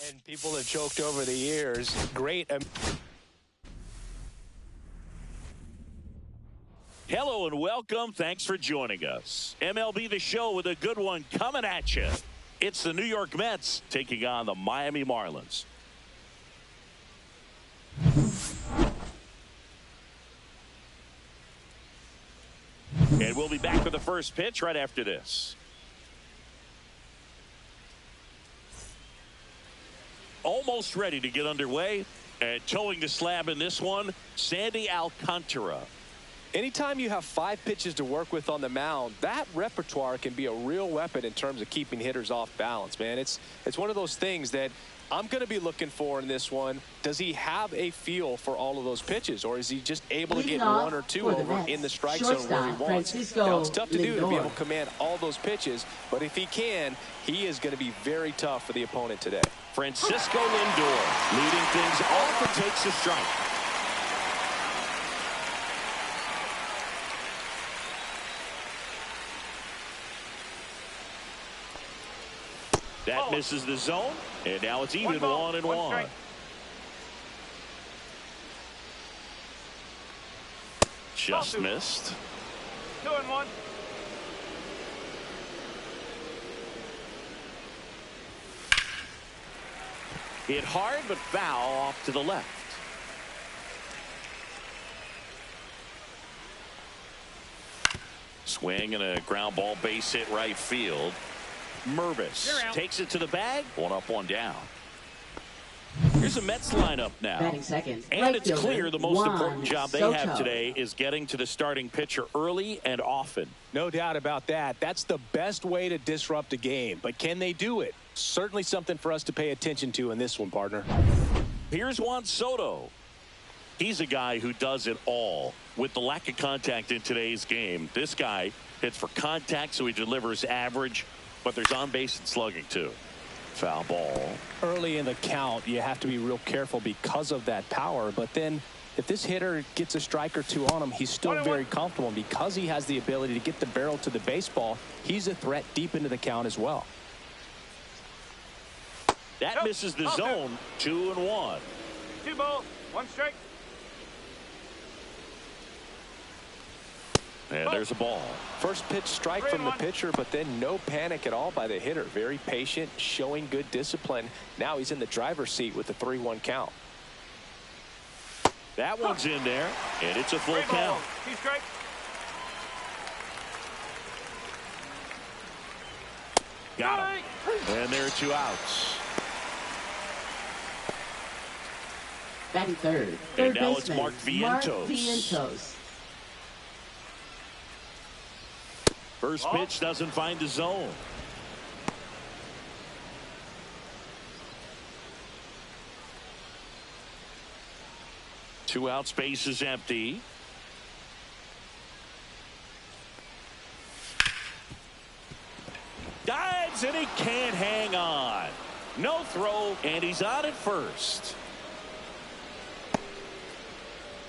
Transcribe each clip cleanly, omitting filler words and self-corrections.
And people have choked over the years. Great. Hello and welcome. Thanks for joining us. MLB The Show with a good one coming at you. It's the New York Mets taking on the Miami Marlins. And we'll be back with the first pitch right after this. Almost ready to get underway. And towing the slab in this one, Sandy Alcantara. Anytime you have 5 pitches to work with on the mound, that repertoire can be a real weapon in terms of keeping hitters off balance, man. It's one of those things that I'm going to be looking for in this one. Does he have a feel for all of those pitches, or is he just able to get 1 or 2 over in the strike zone where he wants? Now, it's tough to do to be able to command all those pitches, but if he can, he is going to be very tough for the opponent today. Francisco Lindor leading things off and takes a strike. That misses the zone, and now it's even 1-1. Just missed. 2-1. Hit hard, but foul off to the left. Swing and a ground ball base hit right field. Mervis takes it to the bag. 1 up, 1 down. Here's a Mets lineup now. And it's clear the most important job they have today is getting to the starting pitcher early and often. No doubt about that. That's the best way to disrupt a game. But can they do it? Certainly something for us to pay attention to in this one, partner. Here's Juan Soto. He's a guy who does it all. With the lack of contact in today's game, this guy hits for contact, so he delivers average. But there's on base and slugging too. Foul ball. Early in the count, you have to be real careful because of that power. But then if this hitter gets a strike or 2 on him, he's still very comfortable. And because he has the ability to get the barrel to the baseball, he's a threat deep into the count as well. That misses the zone. 2-1. 2 balls, 1 strike. And there's a ball. First pitch strike from the pitcher, but then no panic at all by the hitter. Very patient, showing good discipline. Now he's in the driver's seat with the 3-1 count. That one's in there, and it's a full count. 2 strikes. Got him. And there are 2 outs. Batting third. And now it's Mark Vientos. First pitch doesn't find the zone. Two out, space is empty. Dives, and he can't hang on. No throw, and he's on at first.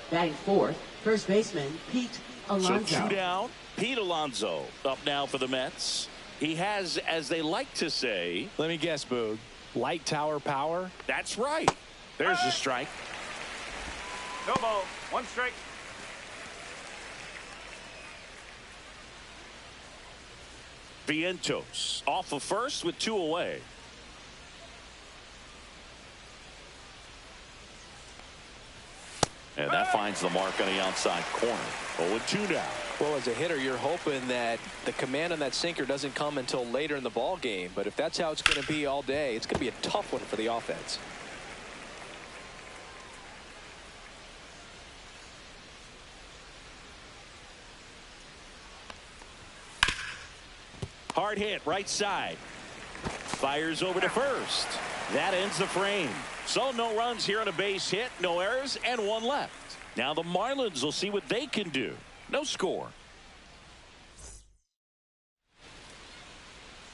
Batting fourth, first baseman Pete Alonso. So 2 down. Pete Alonso up now for the Mets. He has, as they like to say. Let me guess, Boog. Light tower power? That's right. There's the strike. No ball, 1 strike. Vientos off of first with 2 away. And that finds the mark on the outside corner. 0-2 now. Well, as a hitter, you're hoping that the command on that sinker doesn't come until later in the ball game. But if that's how it's going to be all day, it's going to be a tough one for the offense. Hard hit, right side. Fires over to first. That ends the frame. So no runs here on a base hit, no errors, and 1 left. Now the Marlins will see what they can do. No score.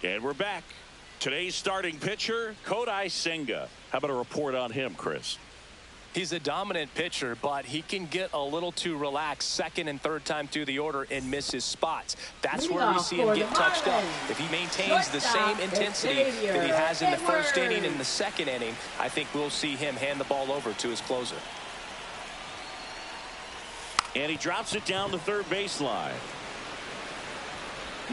And we're back. Today's starting pitcher, Kodai Senga. How about a report on him, Chris? He's a dominant pitcher, but he can get a little too relaxed second and third time through the order and miss his spots. That's where we see him get touched up. If he maintains the same intensity that he has in the first inning and the second inning, I think we'll see him hand the ball over to his closer. And he drops it down the third baseline.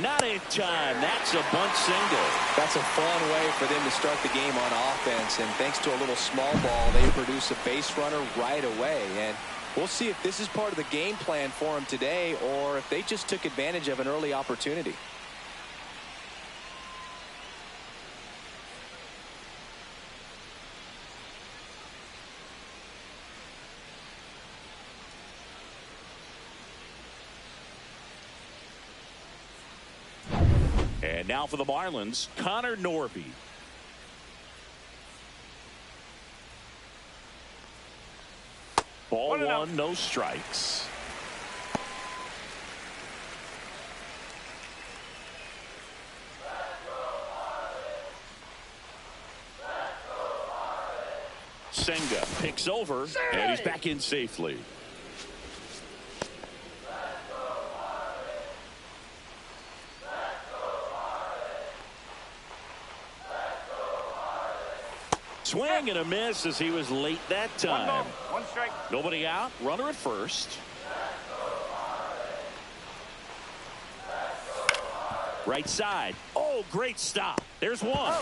Not in time. That's a bunt single. That's a fun way for them to start the game on offense. And thanks to a little small ball, they produce a base runner right away. And we'll see if this is part of the game plan for them today or if they just took advantage of an early opportunity. And now for the Marlins, Connor Norby. Ball one, no strikes. Senga picks over, and he's back in safely. Swing and a miss as he was late that time. 1 ball, 1 strike. Nobody out. Runner at first. Right side. Oh, great stop. There's 1.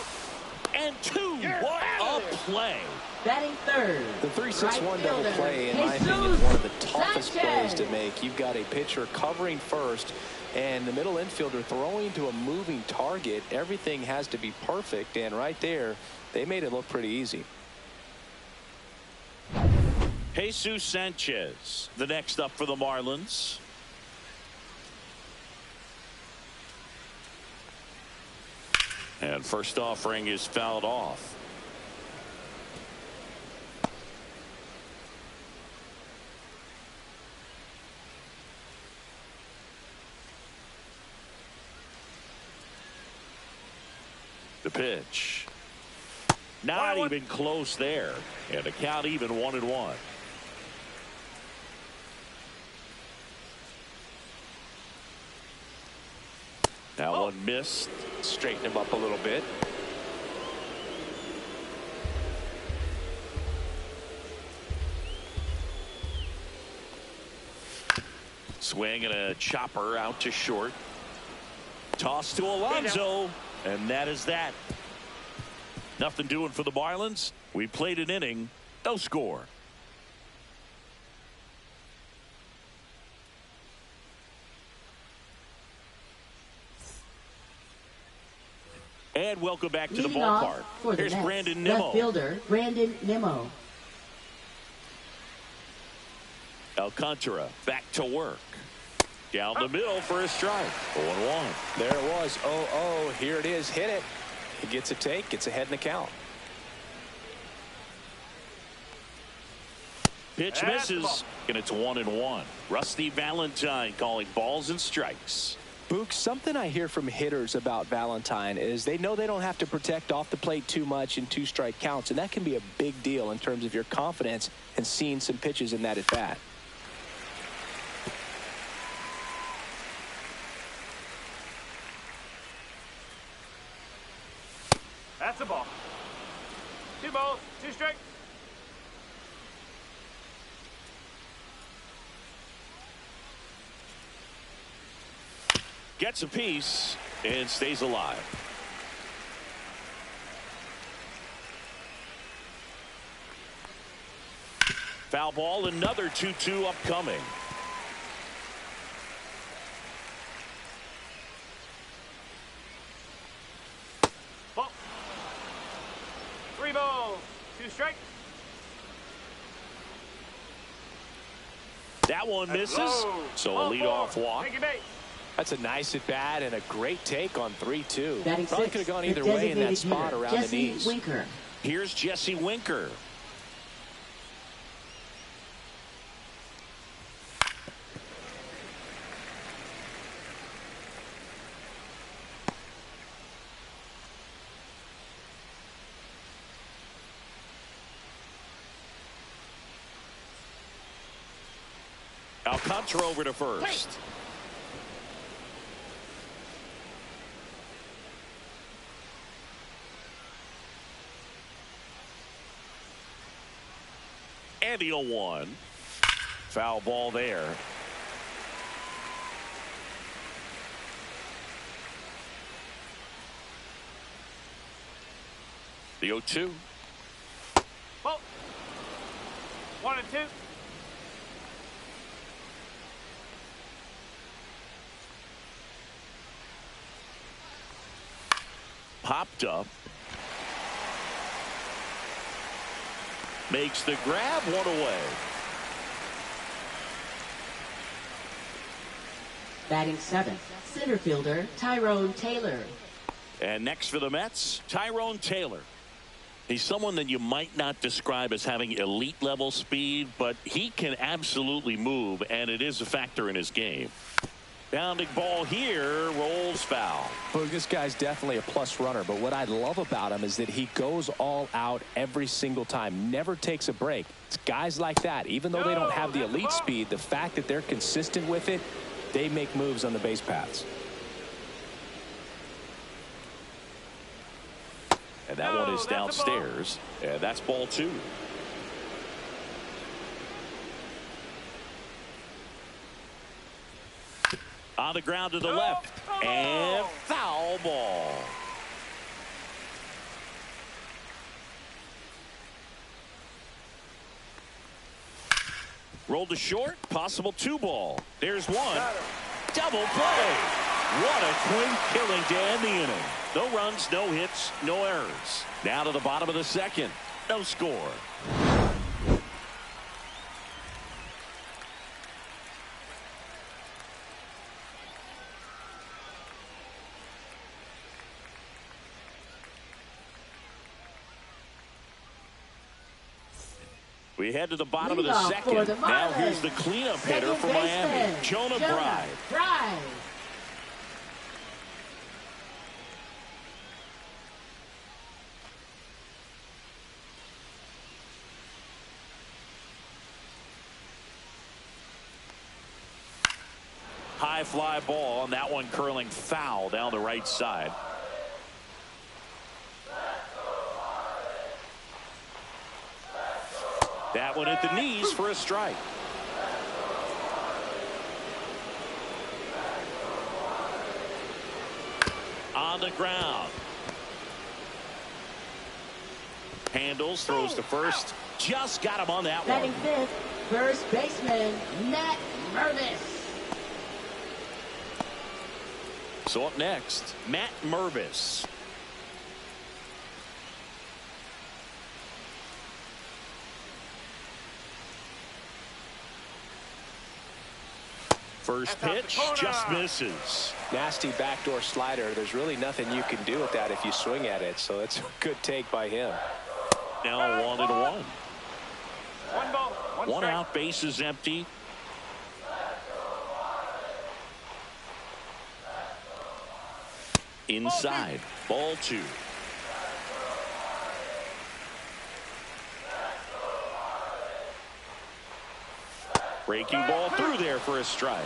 And 2. What a play. Batting third. The 3-6-1 double play, in my opinion, is one of the toughest plays to make. You've got a pitcher covering first and the middle infielder throwing to a moving target. Everything has to be perfect, and right there, they made it look pretty easy. Jesus Sanchez, the next up for the Marlins. And first offering is fouled off. The pitch. Not even close there. And the count even 1-1. That one missed. Straighten him up a little bit. Swing and a chopper out to short. Toss to Alonso. And that is that. Nothing doing for the Marlins. We played an inning. No score. And welcome back to the ballpark. Here's Brandon Nimmo. Left fielder, Brandon Nimmo. Alcantara back to work. Down the middle for a strike. 0-1. There it was. 0-0. Here it is. Hit it. He gets a take. Gets ahead in the count. Pitch misses. And it's 1-1. Rusty Valentine calling balls and strikes. Book, something I hear from hitters about Valentine is they know they don't have to protect off the plate too much in 2-strike counts, and that can be a big deal in terms of your confidence and seeing some pitches in that at bat. That's a ball. 2 balls, 2 strikes. Gets a piece and stays alive. Foul ball, another 2-2 upcoming. Ball. 3 balls, 2 strikes. That one misses. So a leadoff walk. Take your base. That's a nice at bat and a great take on 3-2. Batting Probably sixth, could have gone the either way in that designated spot hitter, around Jesse the knees. Winker. Here's Jesse Winker. Now cuts her over to first. And the 0-1. Foul ball there. The 0-2. Well, 1 and 2. Popped up. Makes the grab, 1 away. Batting 7th, center fielder Tyrone Taylor. And next for the Mets, Tyrone Taylor. He's someone that you might not describe as having elite level speed, but he can absolutely move, and it is a factor in his game. Bounding ball here, rolls foul. Well, this guy's definitely a plus runner, but what I love about him is that he goes all out every single time, never takes a break. It's guys like that, even though they don't have the elite speed, the fact that they're consistent with it, they make moves on the base paths. And that one is downstairs, and that's ball 2. On the ground to the left, and foul ball. Rolled to short, possible 2 ball. There's 1. Double play. What a quick killing to end the inning. No runs, no hits, no errors. Now to the bottom of the 2nd. No score. We head to the bottom of the 2nd. Now here's the cleanup hitter for Miami, Jonah Bride. High fly ball, and that one curling foul down the right side. That one at the knees for a strike. On the ground. Handles, throws to first. Just got him on that one. Batting 5th, first baseman Matt Mervis. So up next, Matt Mervis. First pitch just misses. Nasty backdoor slider. There's really nothing you can do with that if you swing at it, so it's a good take by him. Now 1-1. 1 ball, 1 out, base is empty. Inside, ball 2. Breaking ball through there for a strike.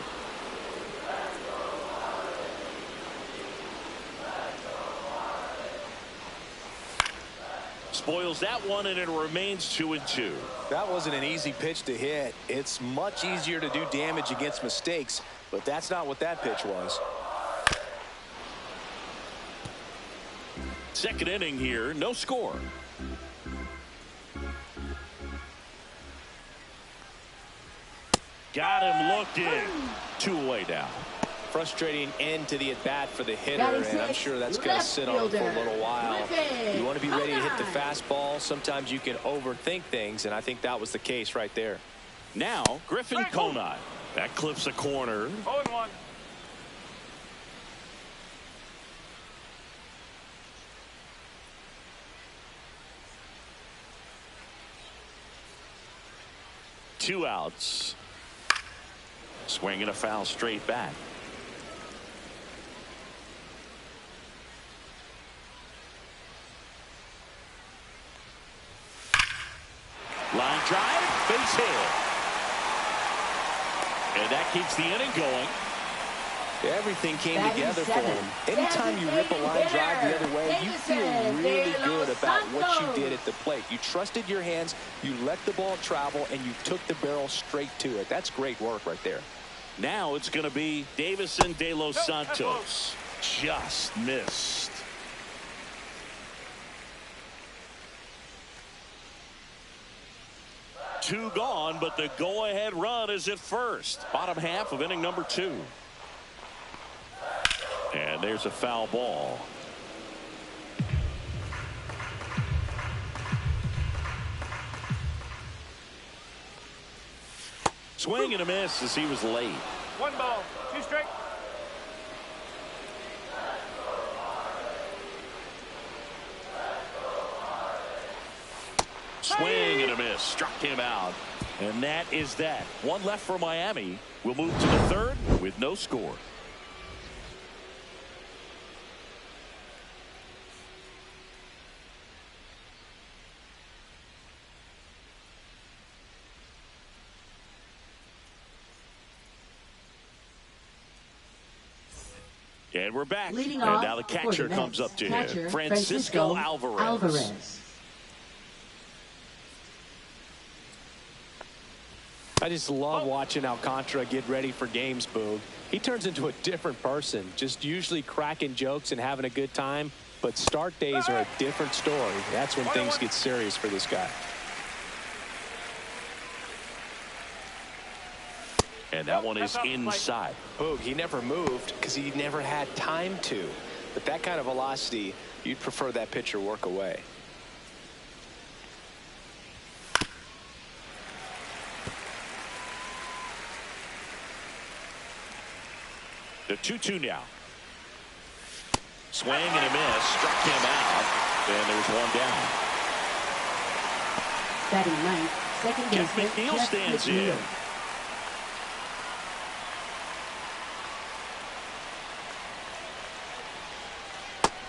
Spoils that one, and it remains 2-2. That wasn't an easy pitch to hit. It's much easier to do damage against mistakes, but that's not what that pitch was. Second inning here, no score. Got him looking. 2 away now. Frustrating end to the at-bat for the hitter, and I'm sure that's going to sit on for a little while. You want to be ready to hit the fastball. Sometimes you can overthink things, and I think that was the case right there. Now, Griffin Conine. That clips a corner. 0-1. Two outs. Swinging a foul straight back. Line drive, base hit. And that keeps the inning going. Everything came together for him. Anytime you rip a line drive the other way, you feel really good about what you did at the plate. You trusted your hands, you let the ball travel, and you took the barrel straight to it. That's great work right there. Now it's going to be Davison De Los Santos. Just missed. Two gone, but the go-ahead run is at first. Bottom half of inning number 2. And there's a foul ball. Swing and a miss as he was late. 1 ball, 2 strike. Swing and a miss. Struck him out. And that is that. One left for Miami. We'll move to the third with no score. And we're back. Leading and off now the catcher comes up to him. Francisco Alvarez. I just love watching Alcantara get ready for games, Boog. He turns into a different person, just usually cracking jokes and having a good time. But start days are a different story. That's when things get serious for this guy. And that one is inside. Boog, he never moved because he never had time to. But that kind of velocity, you'd prefer that pitcher work away. The 2-2 now. Swing and a miss. Struck him out. And there's one down. Batting ninth, second Jeff baseman McNeil stands in.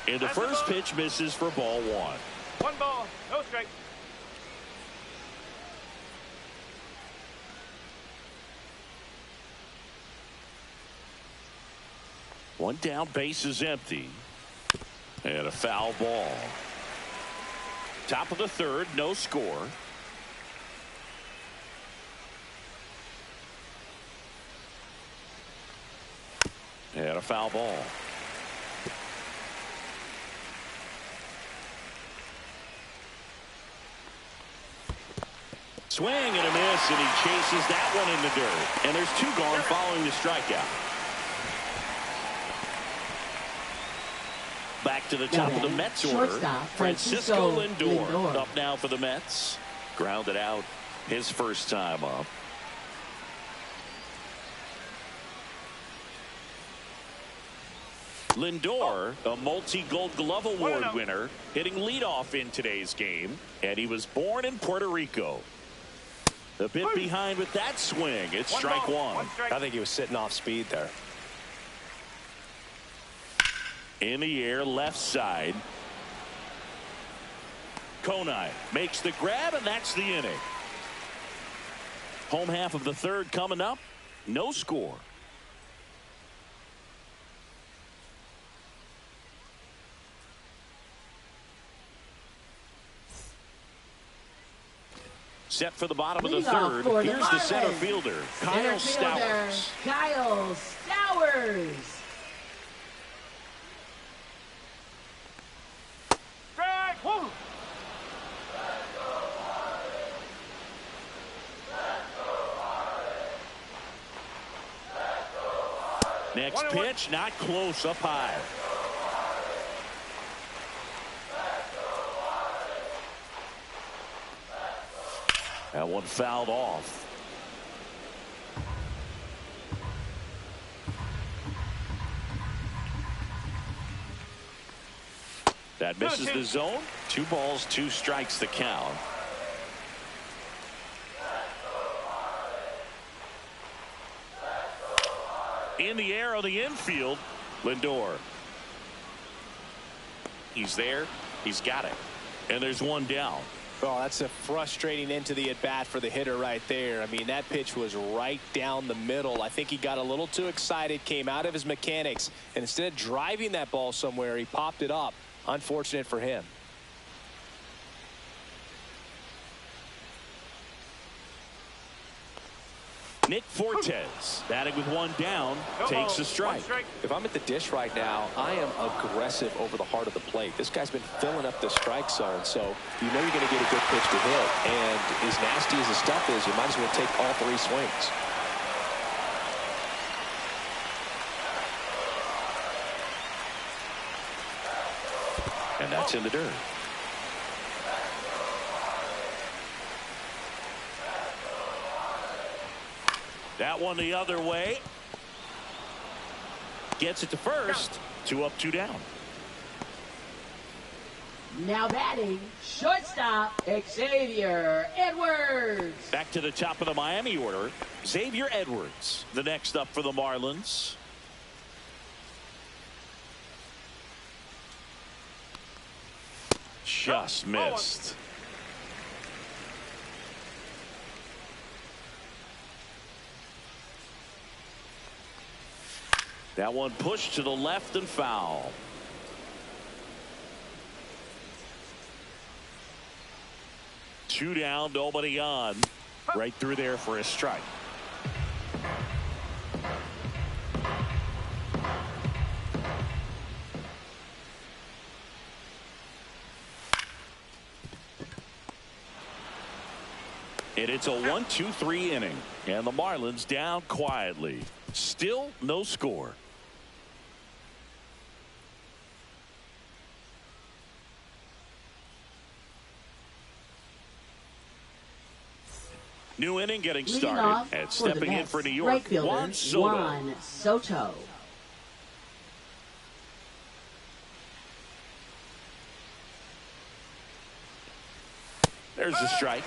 And the first pitch misses for ball 1. 1 ball, no strike. One down, base is empty. And a foul ball. Top of the third, no score. And a foul ball. Swing and a miss, and he chases that one in the dirt. And there's 2 gone following the strikeout. Back to the top of the Mets order. Francisco Lindor up now for the Mets. Grounded out his first time up. Lindor, a multi-Gold Glove Award winner, hitting leadoff in today's game. And he was born in Puerto Rico. A bit behind with that swing. It's strike 1. I think he was sitting off speed there. In the air, left side. Konai makes the grab, and that's the inning. Home half of the third coming up. No score. Set for the bottom of the third. Here's the center fielder, Kyle Stowers. Kyle Stowers. Next pitch, not close, up high. That one fouled off. That misses the zone. 2 balls, 2 strikes the count. In the air on the infield, Lindor. He's there. He's got it. And there's one down. Oh, that's a frustrating end to the at-bat for the hitter right there. I mean, that pitch was right down the middle. I think he got a little too excited, came out of his mechanics, and instead of driving that ball somewhere, he popped it up. Unfortunate for him. Nick Fortes, batting with one down, takes a strike. If I'm at the dish right now, I am aggressive over the heart of the plate. This guy's been filling up the strike zone, so you know you're going to get a good pitch to hit. And as nasty as the stuff is, you might as well take all 3 swings. And that's in the dirt. That one the other way. Gets it to first. 2 up, 2 down. Now batting, shortstop, Xavier Edwards. Back to the top of the Miami order. Xavier Edwards, the next up for the Marlins. Just missed. That one pushed to the left and foul. Two down, nobody on. Right through there for a strike. And it's a 1-2-3 inning. And the Marlins down quietly. Still no score. New inning getting started. And stepping in for New York, Juan Soto. There's a strike.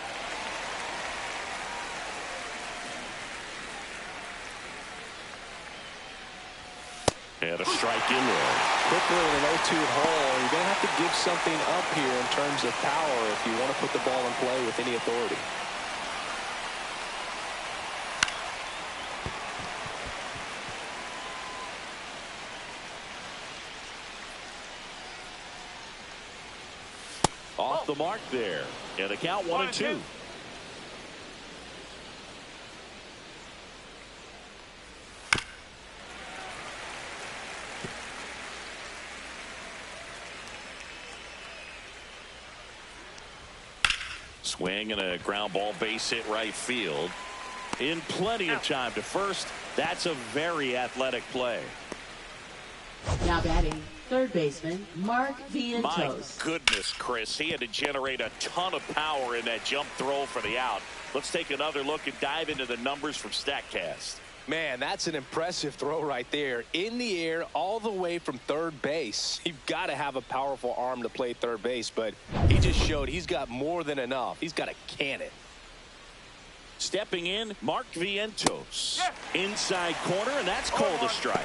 And a strike in there. Quickly in an 0-2 hole, you're going to have to give something up here in terms of power if you want to put the ball in play with any authority. Off the mark there. And the count 1-2. Swing and a ground ball base hit right field. In plenty of time to first. That's a very athletic play. Now batting, third baseman, Mark Vientos. My goodness, Chris. He had to generate a ton of power in that jump throw for the out. Let's take another look and dive into the numbers from StatCast. Man, that's an impressive throw right there. In the air, all the way from third base. You've got to have a powerful arm to play third base, but he just showed he's got more than enough. He's got a cannon. Stepping in, Mark Vientos. Inside corner, and that's called a strike.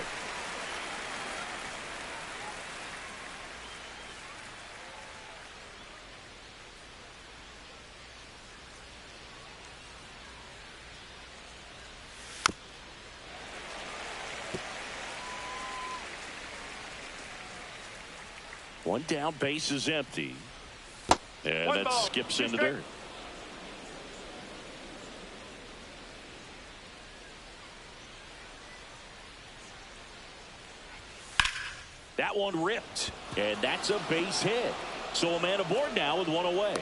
One down, base is empty. And that skips into dirt. That one ripped. And that's a base hit. So a man aboard now with one away.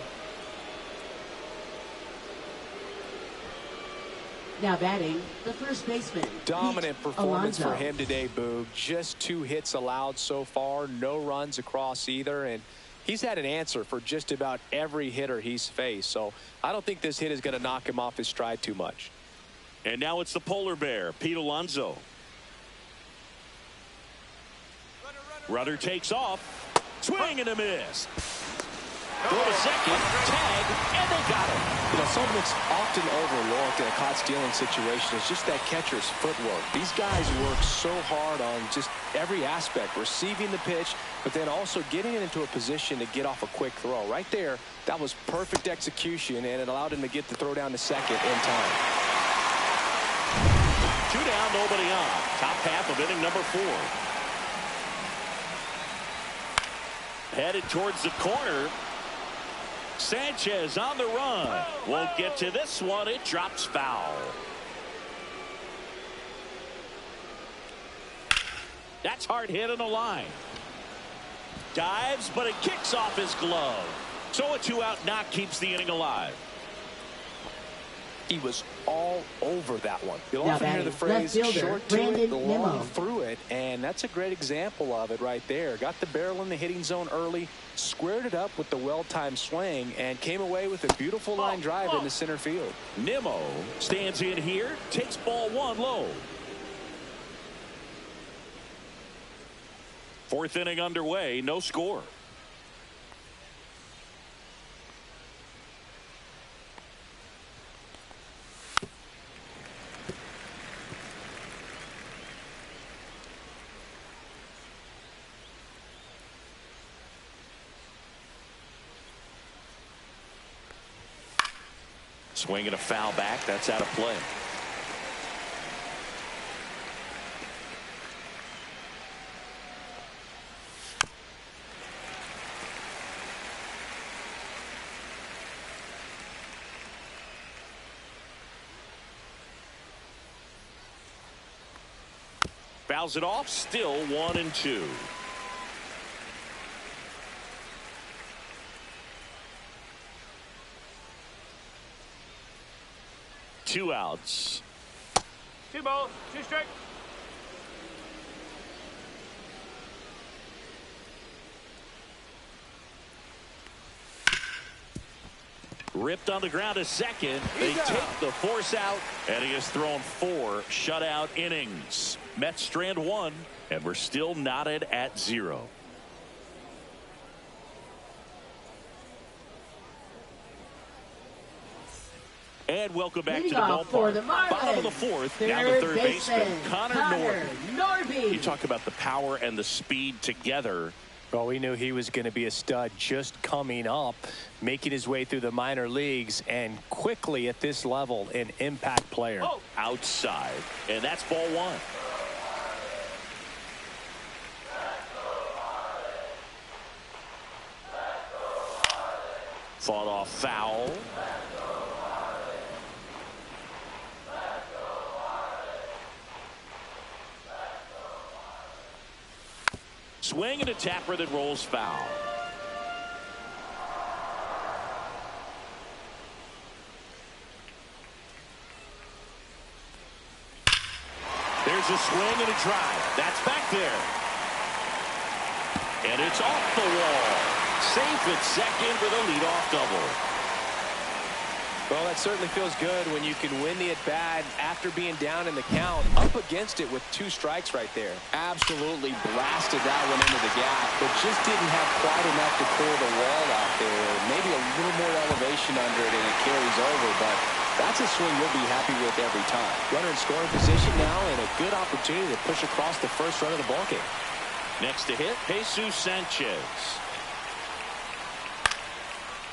Now batting, the first baseman. Dominant performance for him today, Boog. Just 2 hits allowed so far. No runs across either. And he's had an answer for just about every hitter he's faced. So I don't think this hit is going to knock him off his stride too much. And now it's the polar bear, Pete Alonso. Runner takes off. Swing and a miss. Throw to second, tag, and they got him. You know, something that's often overlooked in a caught stealing situation is just that catcher's footwork. These guys work so hard on just every aspect, receiving the pitch, but then also getting it into a position to get off a quick throw. Right there, that was perfect execution, and it allowed him to get the throw down to second in time. 2 down, nobody on. Top half of inning number 4. Headed towards the corner. Sanchez on the run. Won't get to this one. It drops foul. That's hard hit on the line. Dives, but it kicks off his glove. So a 2-out knock keeps the inning alive. He was all over that one. You'll often hear the phrase short to it, long through it, and that's a great example of it right there. Got the barrel in the hitting zone early, squared it up with the well-timed swing, and came away with a beautiful line drive into center field. Nimmo stands in here, takes ball 1 low. 4th inning underway, no score. Swinging a foul back. That's out of play. Fouls it off. Still 1-2. Two outs. 2 balls, 2 strikes. Ripped on the ground to second. They take the force out, and he has thrown 4 shutout innings. Mets strand 1, and we're still knotted at 0. And welcome back to the ballpark. Bottom of the 4th, now the 3rd baseman, Connor Norby. You talk about the power and the speed together. Well, we knew he was going to be a stud just coming up, making his way through the minor leagues, and quickly at this level, an impact player. Outside, and that's ball 1. Fought off foul. Swing and a tapper that rolls foul. There's a swing and a drive. That's back there. And it's off the wall. Safe at second with a leadoff double. Well, that certainly feels good when you can win the at-bat after being down in the count, up against it with 2 strikes right there. Absolutely blasted that one into the gap, but just didn't have quite enough to clear the wall out there. Maybe a little more elevation under it and it carries over, but that's a swing you'll be happy with every time. Runner in scoring position now and a good opportunity to push across the first run of the ballgame. Next to hit, Jesus Sanchez.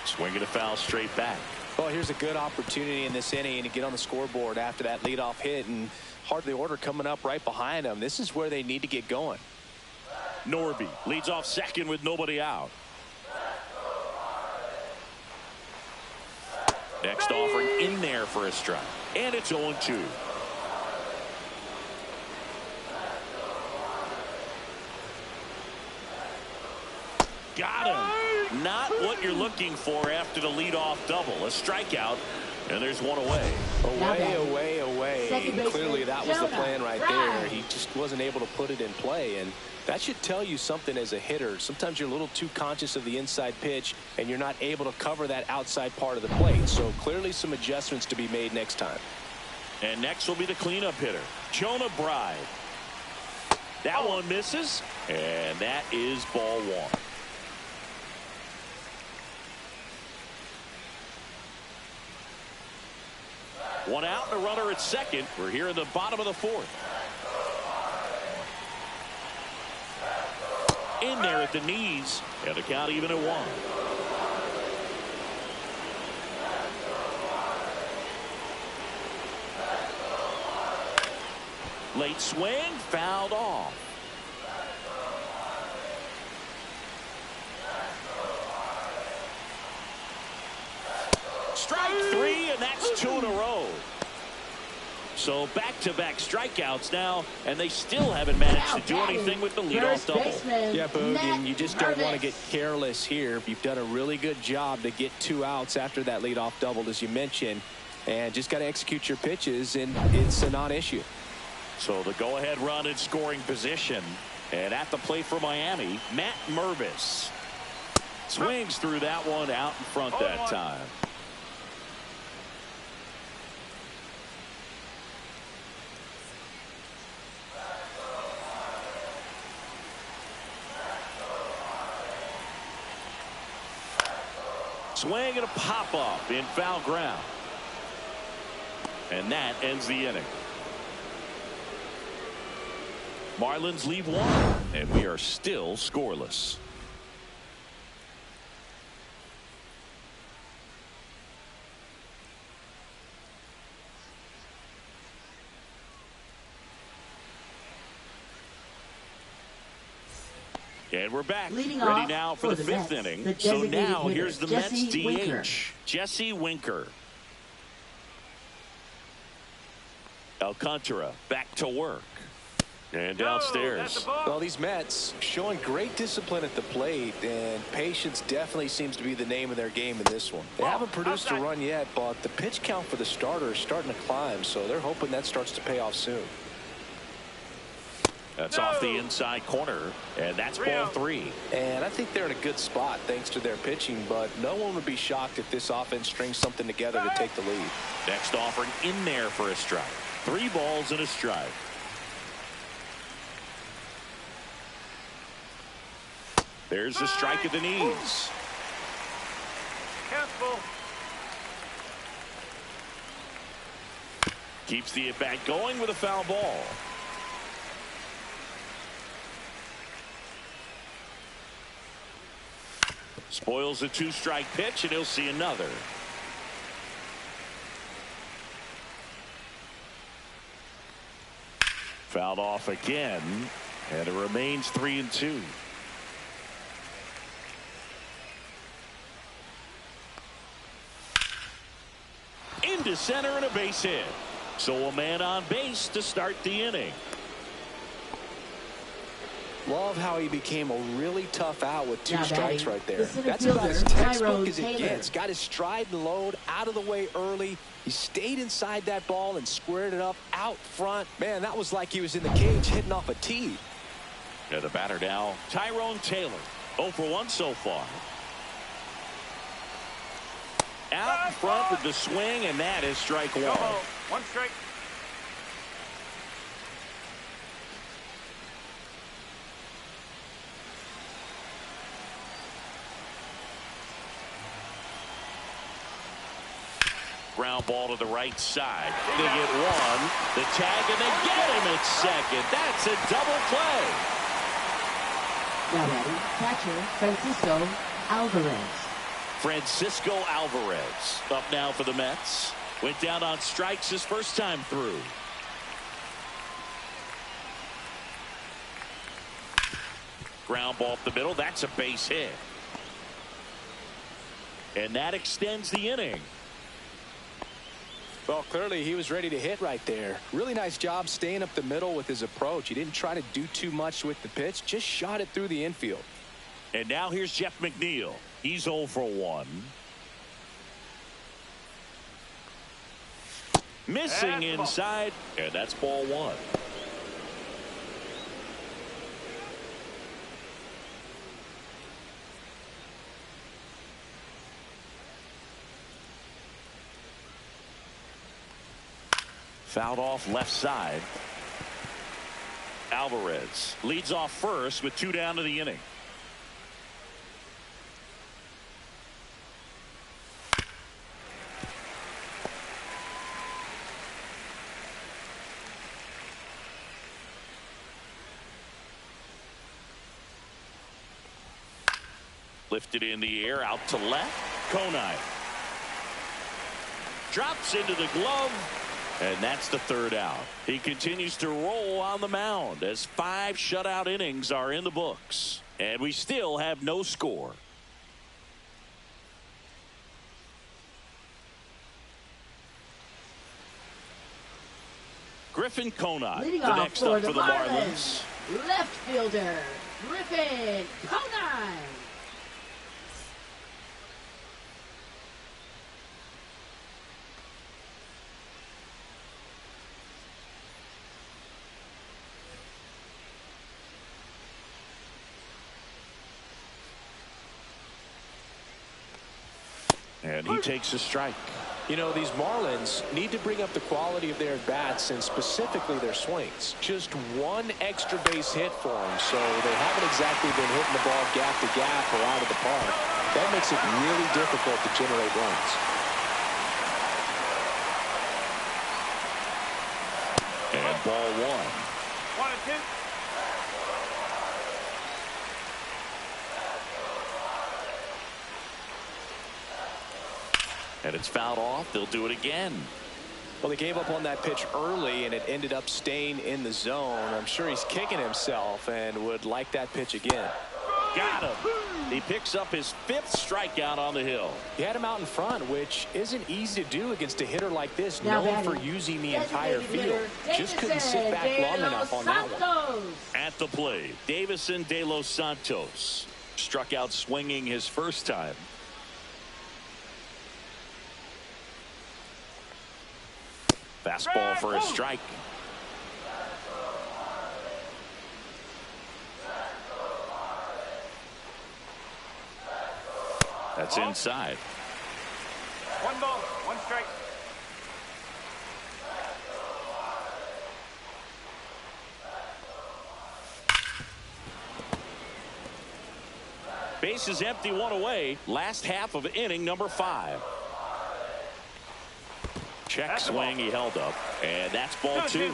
Swing and a foul straight back. Well, here's a good opportunity in this inning to get on the scoreboard after that leadoff hit, and hardly order coming up right behind them. This is where they need to get going. Norby leads off second with nobody out. Next offering in there for a strike, and it's 0-2. Got him. Not what you're looking for after the leadoff double. A strikeout, and there's one away. Away. Clearly that was the plan right there. He just wasn't able to put it in play, and that should tell you something as a hitter. Sometimes you're a little too conscious of the inside pitch, and you're not able to cover that outside part of the plate. So clearly some adjustments to be made next time. And next will be the cleanup hitter, Jonah Bride. That one misses, and that is ball 1. One out and a runner at second. We're here in the bottom of the fourth. In there at the knees, and the count even at 1. Late swing, fouled off. Strike 3, and that's 2 in a row. So back-to-back strikeouts now, and they still haven't managed to do anything with the leadoff double. Yeah, Boog, and you just don't want to get careless here. You've done a really good job to get 2 outs after that leadoff double, as you mentioned, and just got to execute your pitches, and it's a non-issue. So the go-ahead run in scoring position, and at the plate for Miami, Mlb. Swings through that one out in front that time. Swing and a pop-up in foul ground. And that ends the inning. Marlins leave 1, and we are still scoreless. And we're back. Ready now for the 5th inning. So now here's the Mets DH, Jesse Winker. Alcantara back to work. And downstairs. Well, these Mets showing great discipline at the plate, and patience definitely seems to be the name of their game in this one. They haven't produced a run yet, but the pitch count for the starter is starting to climb, so they're hoping that starts to pay off soon. That's off the inside corner, and that's ball 3. And I think they're in a good spot thanks to their pitching, but no one would be shocked if this offense strings something together to take the lead. Next offering in there for a strike. 3 balls and a strike. There's the strike at the knees. Careful. Keeps the at-bat going with a foul ball. Spoils a 2-strike pitch, and he'll see another. Fouled off again, and it remains 3-2. Into center and a base hit. So a man on base to start the inning. Love how he became a really tough out with 2 strikes right there. That's about as textbook as it gets. Got his stride and load out of the way early. He stayed inside that ball and squared it up out front. Man, that was like he was in the cage hitting off a tee. Yeah, the batter now, Tyrone Taylor. 0 for 1 so far. Out in front with the swing, and that is strike 1. 1 strike. Ground ball to the right side. They get 1. The tag, and they get him at second. That's a double play. Now batting, catcher Francisco Alvarez. Francisco Alvarez up now for the Mets. Went down on strikes his first time through. Ground ball up the middle. That's a base hit. And that extends the inning. Well, clearly he was ready to hit right there. Really nice job staying up the middle with his approach. He didn't try to do too much with the pitch, just shot it through the infield. And now here's Jeff McNeil. He's 0 for 1. Missing inside, and that's ball 1. Fouled off left side. Alvarez leads off first with 2 down to the inning. Lifted in the air, out to left. Konai drops into the glove, and that's the third out. He continues to roll on the mound as 5 shutout innings are in the books, and we still have no score. Griffin Konai, the next up for the Marlins. Left fielder, Griffin Konai. And he takes a strike. You know, these Marlins need to bring up the quality of their bats and specifically their swings. Just one extra base hit for them, so they haven't exactly been hitting the ball gap to gap or out of the park. That makes it really difficult to generate runs. And ball 1. 1 and 2. And it's fouled off. They'll do it again. Well, they gave up on that pitch early, and it ended up staying in the zone. I'm sure he's kicking himself and would like that pitch again. Got him. He picks up his 5th strikeout on the hill. He had him out in front, which isn't easy to do against a hitter like this, now known for using the entire field. Just couldn't sit back long enough on that one. At the plate, Davison De Los Santos struck out swinging his first time. Fastball for a strike. That's inside. 1 ball, 1 strike. Base is empty, 1 away. Last half of inning number 5. Check swing, he held up, and that's ball 2.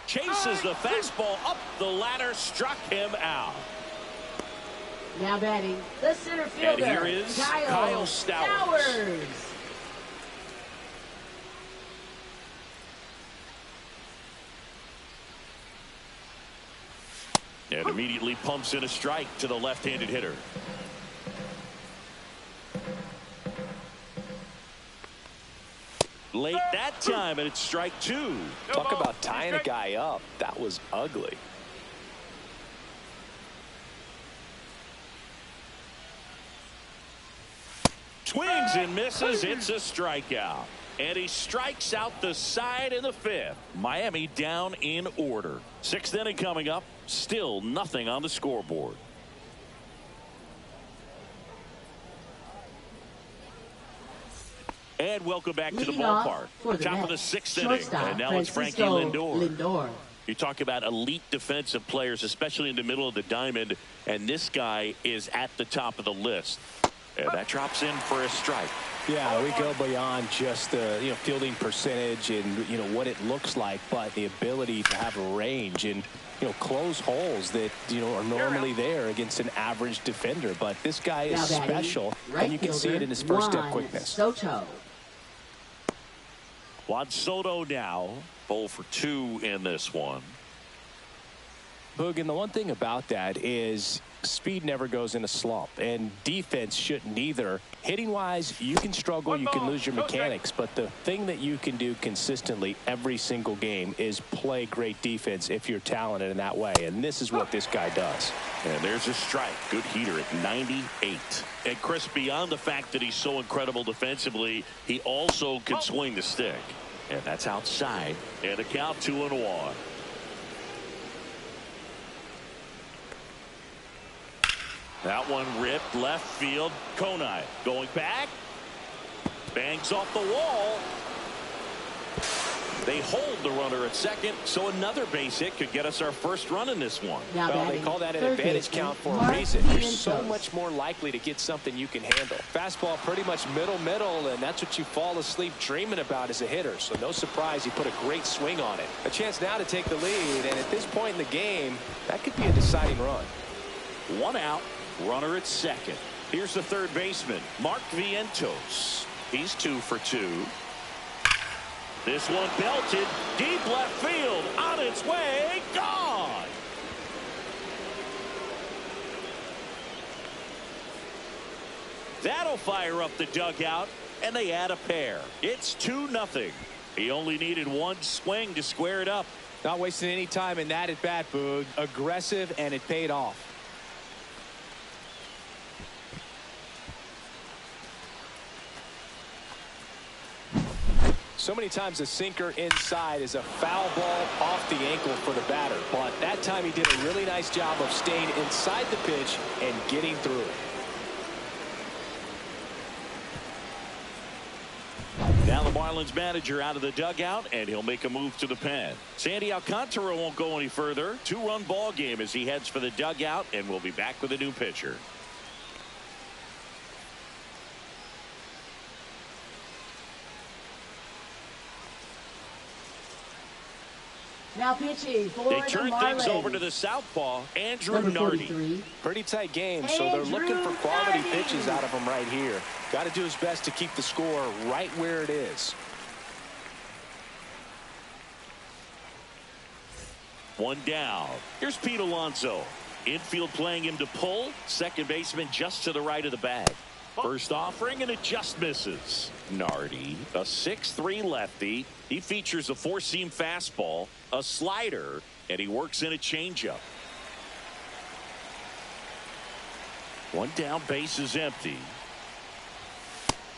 Chases the fastball up the ladder, struck him out. Now batting, the center fielder. And here is Kyle Stowers. And immediately pumps in a strike to the left-handed hitter. Late that time, and it's strike 2. Talk about tying a guy up. That was ugly. Swings and misses. It's a strikeout. And he strikes out the side in the 5th. Miami down in order. 6th inning coming up. Still nothing on the scoreboard. And welcome back to the ballpark. Top of the 6th inning. And now it's Frankie Lindor. You talk about elite defensive players, especially in the middle of the diamond. And this guy is at the top of the list. And that drops in for a strike. Yeah, we go beyond just the fielding percentage and what it looks like, but the ability to have a range and close holes that are normally there against an average defender. But this guy is special, and you can see it in his first step quickness. Juan Soto now 0 for 2 in this one. Boog, and the one thing about that is speed never goes in a slump, and defense shouldn't either. Hitting wise, you can struggle, you can lose your mechanics, but the thing that you can do consistently every single game is play great defense if you're talented in that way, and this is what this guy does. And there's a strike. Good heater at 98. And Chris, beyond the fact that he's so incredible defensively, he also can swing the stick, and that's outside. And a count 2-1. That one ripped left field. Konai going back. Bangs off the wall. They hold the runner at second, so another base hit could get us our first run in this one. Well, they call that an advantage count for a reason. You're so much more likely to get something you can handle. Fastball pretty much middle, and that's what you fall asleep dreaming about as a hitter. So no surprise he put a great swing on it. A chance now to take the lead, and at this point in the game, that could be a deciding run. 1 out, runner at second. Here's the third baseman, Mlb. He's 2 for 2. This one belted deep left field, on its way, gone. That'll fire up the dugout, and they add a pair. It's 2-0. He only needed one swing to square it up. Not wasting any time in that at bat, Boog. Aggressive, and it paid off. So many times a sinker inside is a foul ball off the ankle for the batter. But that time he did a really nice job of staying inside the pitch and getting through it. Now the Marlins manager out of the dugout, and he'll make a move to the pen. Sandy Alcantara won't go any further. 2-run ball game as he heads for the dugout, and we'll be back with a new pitcher. Now pitching for they turn things over to the southpaw, Andrew Nardi. Pretty tight game, so they're looking for quality pitches out of him right here. Got to do his best to keep the score right where it is. 1 down. Here's Pete Alonso. Infield playing him to pull. Second baseman just to the right of the bag. First offering, and it just misses. Nardi, a 6'3" lefty. He features a 4-seam fastball, a slider, and he works in a changeup. 1 down, base is empty.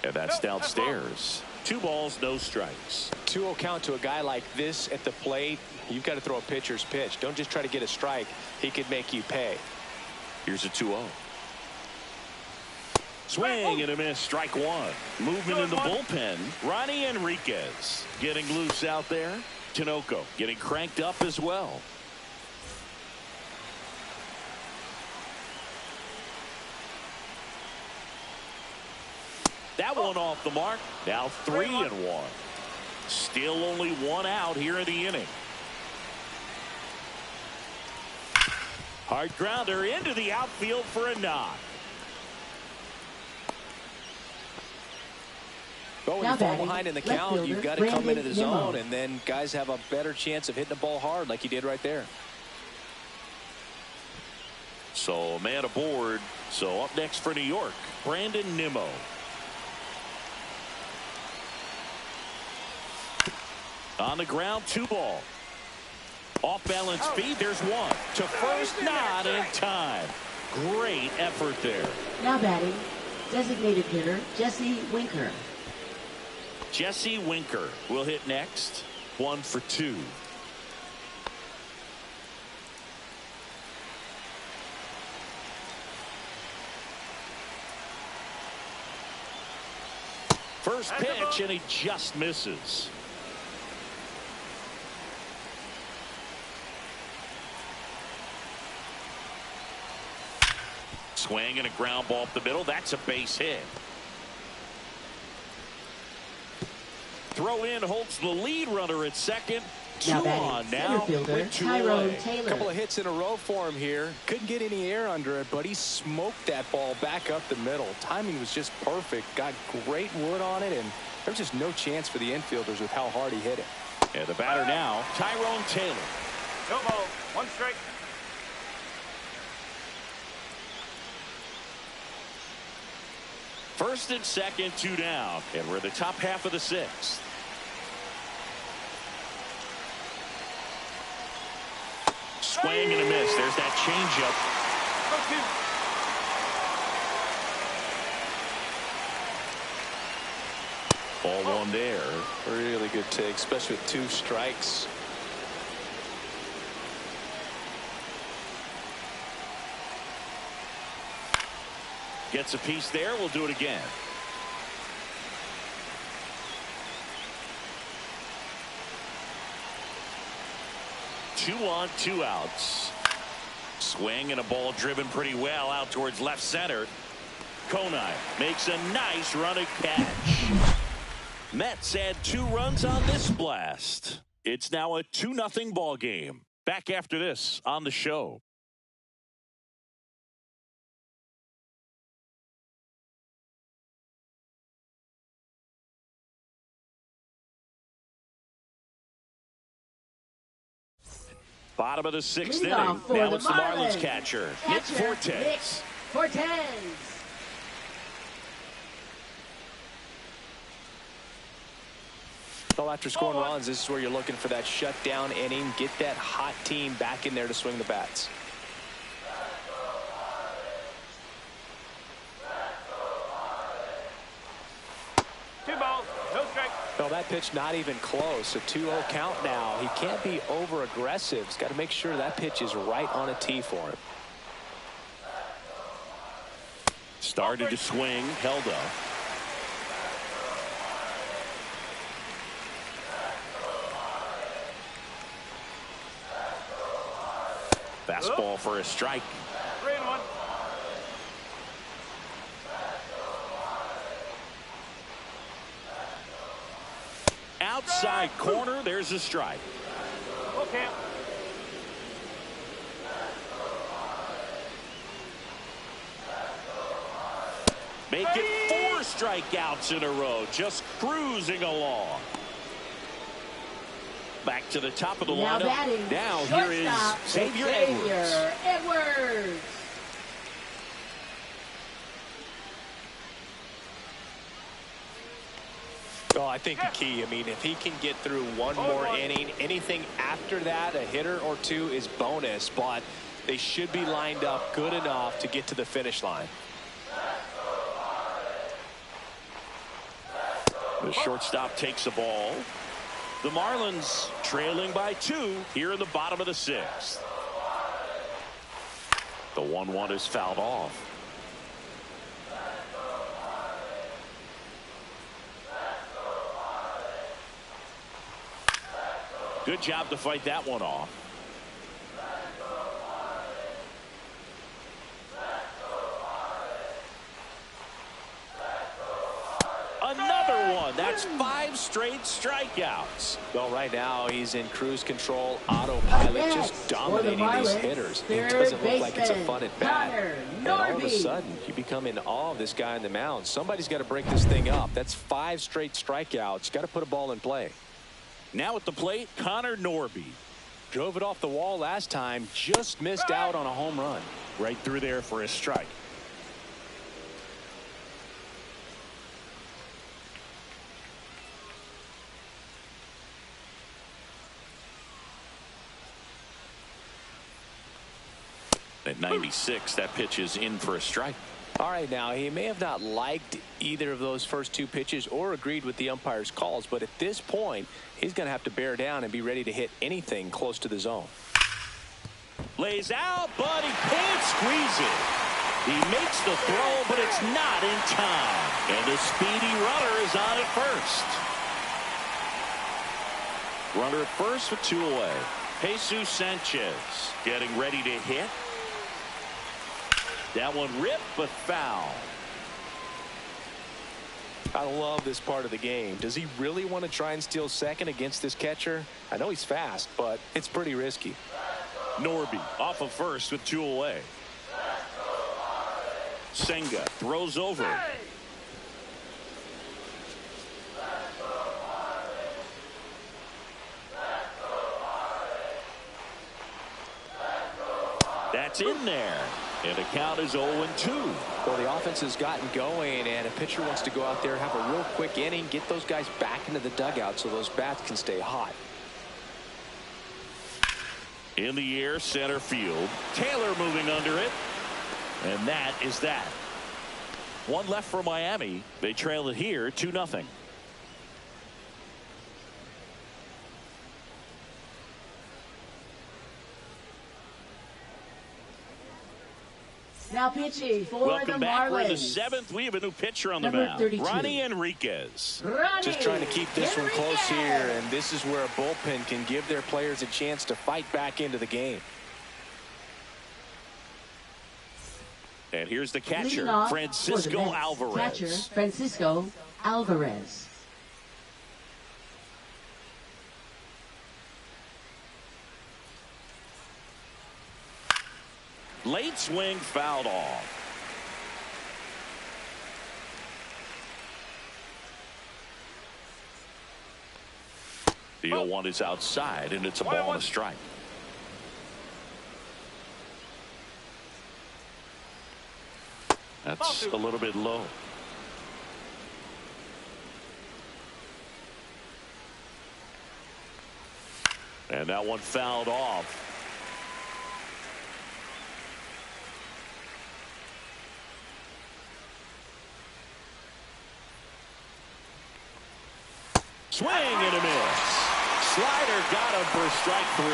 And that's downstairs. 2 balls, no strikes. 2-0 count to a guy like this at the plate. You've got to throw a pitcher's pitch. Don't just try to get a strike. He could make you pay. Here's a 2-0. Swing and a miss, strike 1. Movement in the bullpen. Ronnie Enriquez getting loose out there. Tinoco getting cranked up as well. That one off the mark. Now 3-1. Still only 1 out here in the inning. Hard grounder into the outfield for a knock. But when you fall behind in the count, you've got to come into the zone, and then guys have a better chance of hitting the ball hard like he did right there. So a man aboard. So up next for New York, Brandon Nimmo. On the ground, 2 ball. Off balance feed, there's 1. To first, not in time. Great effort there. Now batting, designated hitter Jesse Winker. Jesse Winker will hit next. 1 for 2. First pitch, and he just misses. Swing and a ground ball up the middle. That's a base hit. Throw in holds the lead runner at second. 2 on now with 2 away. A couple of hits in a row for him here. Couldn't get any air under it, but he smoked that ball back up the middle. Timing was just perfect. Got great wood on it, and there was just no chance for the infielders with how hard he hit it. And the batter now, Tyrone Taylor. No ball, 1 strike. First and second, 2 down. And we're in the top half of the 6th. Swing and a miss. There's that changeup. Ball 1 there. Really good take, especially with 2 strikes. Gets a piece there. We'll do it again. 2 on 2 outs. Swing and a ball driven pretty well out towards left center. Konai makes a nice running catch. Mets add 2 runs on this blast. It's now a 2-0 ball game. Back after this on the show. Bottom of the 6th inning. Now it's the Marlins catcher, Nick Fortes. Well, after scoring runs, this is where you're looking for that shutdown inning. Get that hot team back in there to swing the bats. Two balls, no strike. Well, that pitch not even close. A 2-0 count now. He can't be over aggressive. He's got to make sure that pitch is right on a tee for him. Started to swing, held up. Fastball for a strike. 3-1. Outside corner, there's a strike. Okay. Make it 4 strikeouts in a row, just cruising along. Back to the top of the lineup. Now here is Xavier Edwards. Well, I think the key, I mean, if he can get through one more inning, anything after that, a hitter or 2 is bonus, but they should be lined up good enough to get to the finish line. The shortstop takes the ball. The Marlins trailing by 2 here in the bottom of the 6th. The 1-1 is fouled off. Good job to fight that one off. Another one. That's 5 straight strikeouts. Well, right now he's in cruise control, autopilot, just dominating these hitters. It doesn't look like it's a fun at bat. And all of a sudden, you become in awe of this guy on the mound. Somebody's got to break this thing up. That's 5 straight strikeouts. Got to put a ball in play. Now at the plate, Connor Norby. Drove it off the wall last time, just missed out on a home run. Right through there for a strike. At 96, that pitch is in for a strike. All right, now he may have not liked either of those first 2 pitches or agreed with the umpire's calls, but at this point he's going to have to bear down and be ready to hit anything close to the zone. Lays out, but he can't squeeze it. He makes the throw, but it's not in time, and the speedy runner is on at first. Runner at first with 2 away. Jesus Sanchez getting ready to hit. That one ripped, but foul. I love this part of the game. Does he really want to try and steal second against this catcher? I know he's fast, but it's pretty risky. Norby off of first with 2 away. Senga throws over. That's in there. And the count is 0-2. Well, the offense has gotten going, and a pitcher wants to go out there, have a real quick inning, get those guys back into the dugout so those bats can stay hot. In the air, center field. Taylor moving under it. And that is that. 1 left for Miami. They trail it here 2-0. Now pitching for Welcome the back. Marlins. We're in the 7th. We have a new pitcher on the Number mound. 32. Ronnie Enriquez. Just trying to keep this one close here, and this is where a bullpen can give their players a chance to fight back into the game. And here's the catcher, Francisco Alvarez. Catcher, Francisco Alvarez. Late swing, fouled off. The 0-1 is outside, and it's a ball and a strike. That's a little bit low. And that one fouled off. Swing and a miss. Slider got him for strike 3.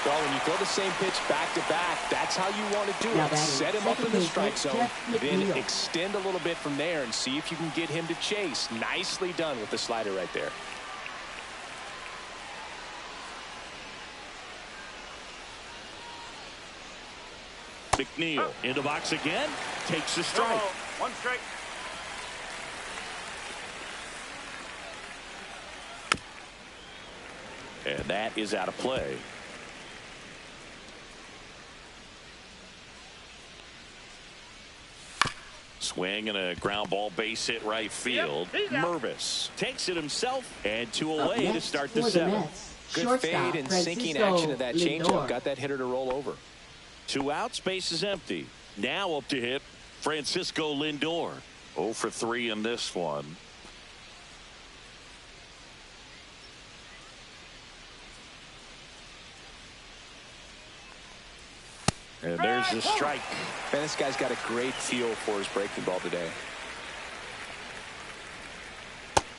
Well, when you throw the same pitch back to back, that's how you want to do it. Set him up in the strike zone, then extend a little bit from there and see if you can get him to chase. Nicely done with the slider right there. McNeil in the box again, takes the strike. One strike. And that is out of play. Swing and a ground ball, base hit right field. Mervis takes it himself, and 2 away to start the 7th. Good fade and sinking action of that changeup. Got that hitter to roll over. 2 outs, base is empty. Now up to hit Francisco Lindor. 0 for 3 in this one. And there's the strike. Man, this guy's got a great feel for his breaking ball today.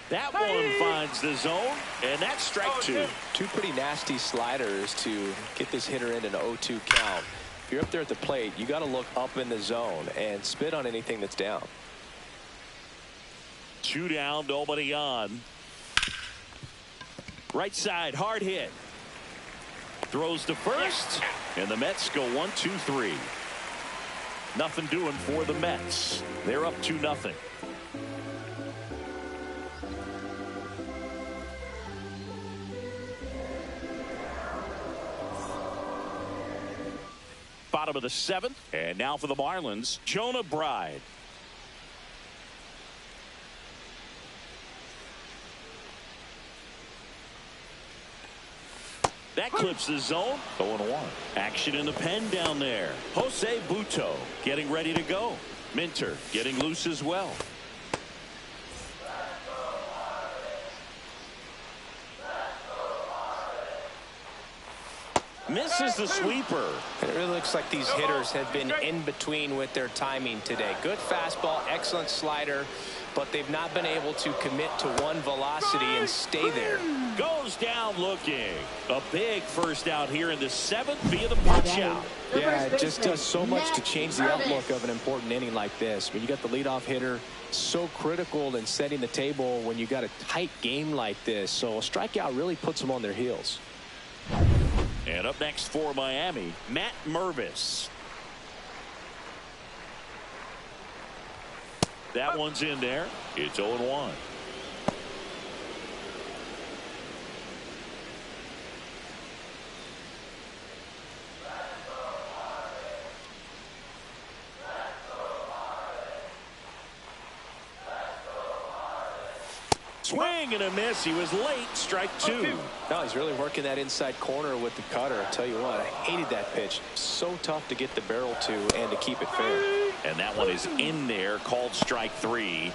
That one finds the zone, and that's strike 2. Two pretty nasty sliders to get this hitter in an 0-2 count. If you're up there at the plate, you got to look up in the zone and spit on anything that's down. 2 down, nobody on. Right side, hard hit. Throws to first, and the Mets go 1-2-3. Nothing doing for the Mets. They're up 2-0. Bottom of the 7th, and now for the Marlins, Jonah Bride. That clips the zone. 0-1. Action in the pen down there. Jose Buto getting ready to go. Minter getting loose as well. Misses the sweeper. And it really looks like these hitters have been in between with their timing today. Good fastball, excellent slider, but they've not been able to commit to one velocity and stay there. Goes down looking. A big first out here in the 7th via the punch out. Yeah, it just does so much to change the outlook of an important inning like this. When you got the leadoff hitter, so critical in setting the table when you got a tight game like this. So a strikeout really puts them on their heels. And up next for Miami, Matt Mervis. That one's in there. It's 0-1. Swing and a miss. He was late. Strike 2. No, he's really working that inside corner with the cutter. I tell you what, I hated that pitch. So tough to get the barrel to and to keep it fair. And that one is in there, called strike 3.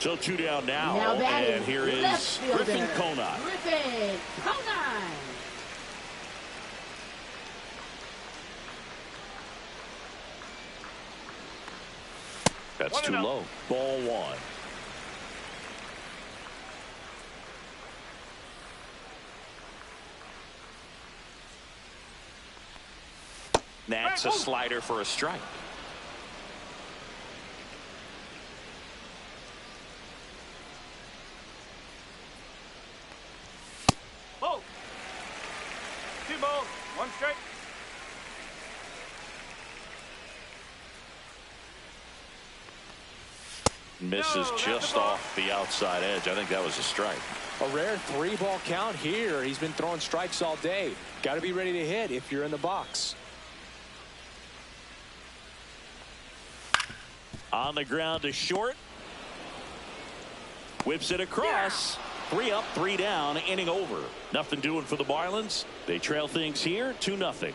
So 2 down now and here is Griffin Conine. Griffin Conine. That's too low. Ball 1. That's a slider for a strike. Ball. 2 balls, 1 strike. Misses just off the outside edge. I think that was a strike. A rare 3-ball count here. He's been throwing strikes all day. Got to be ready to hit if you're in the box. On the ground to short. Whips it across. 3 up, 3 down, inning over. Nothing doing for the Marlins. They trail things here 2-0.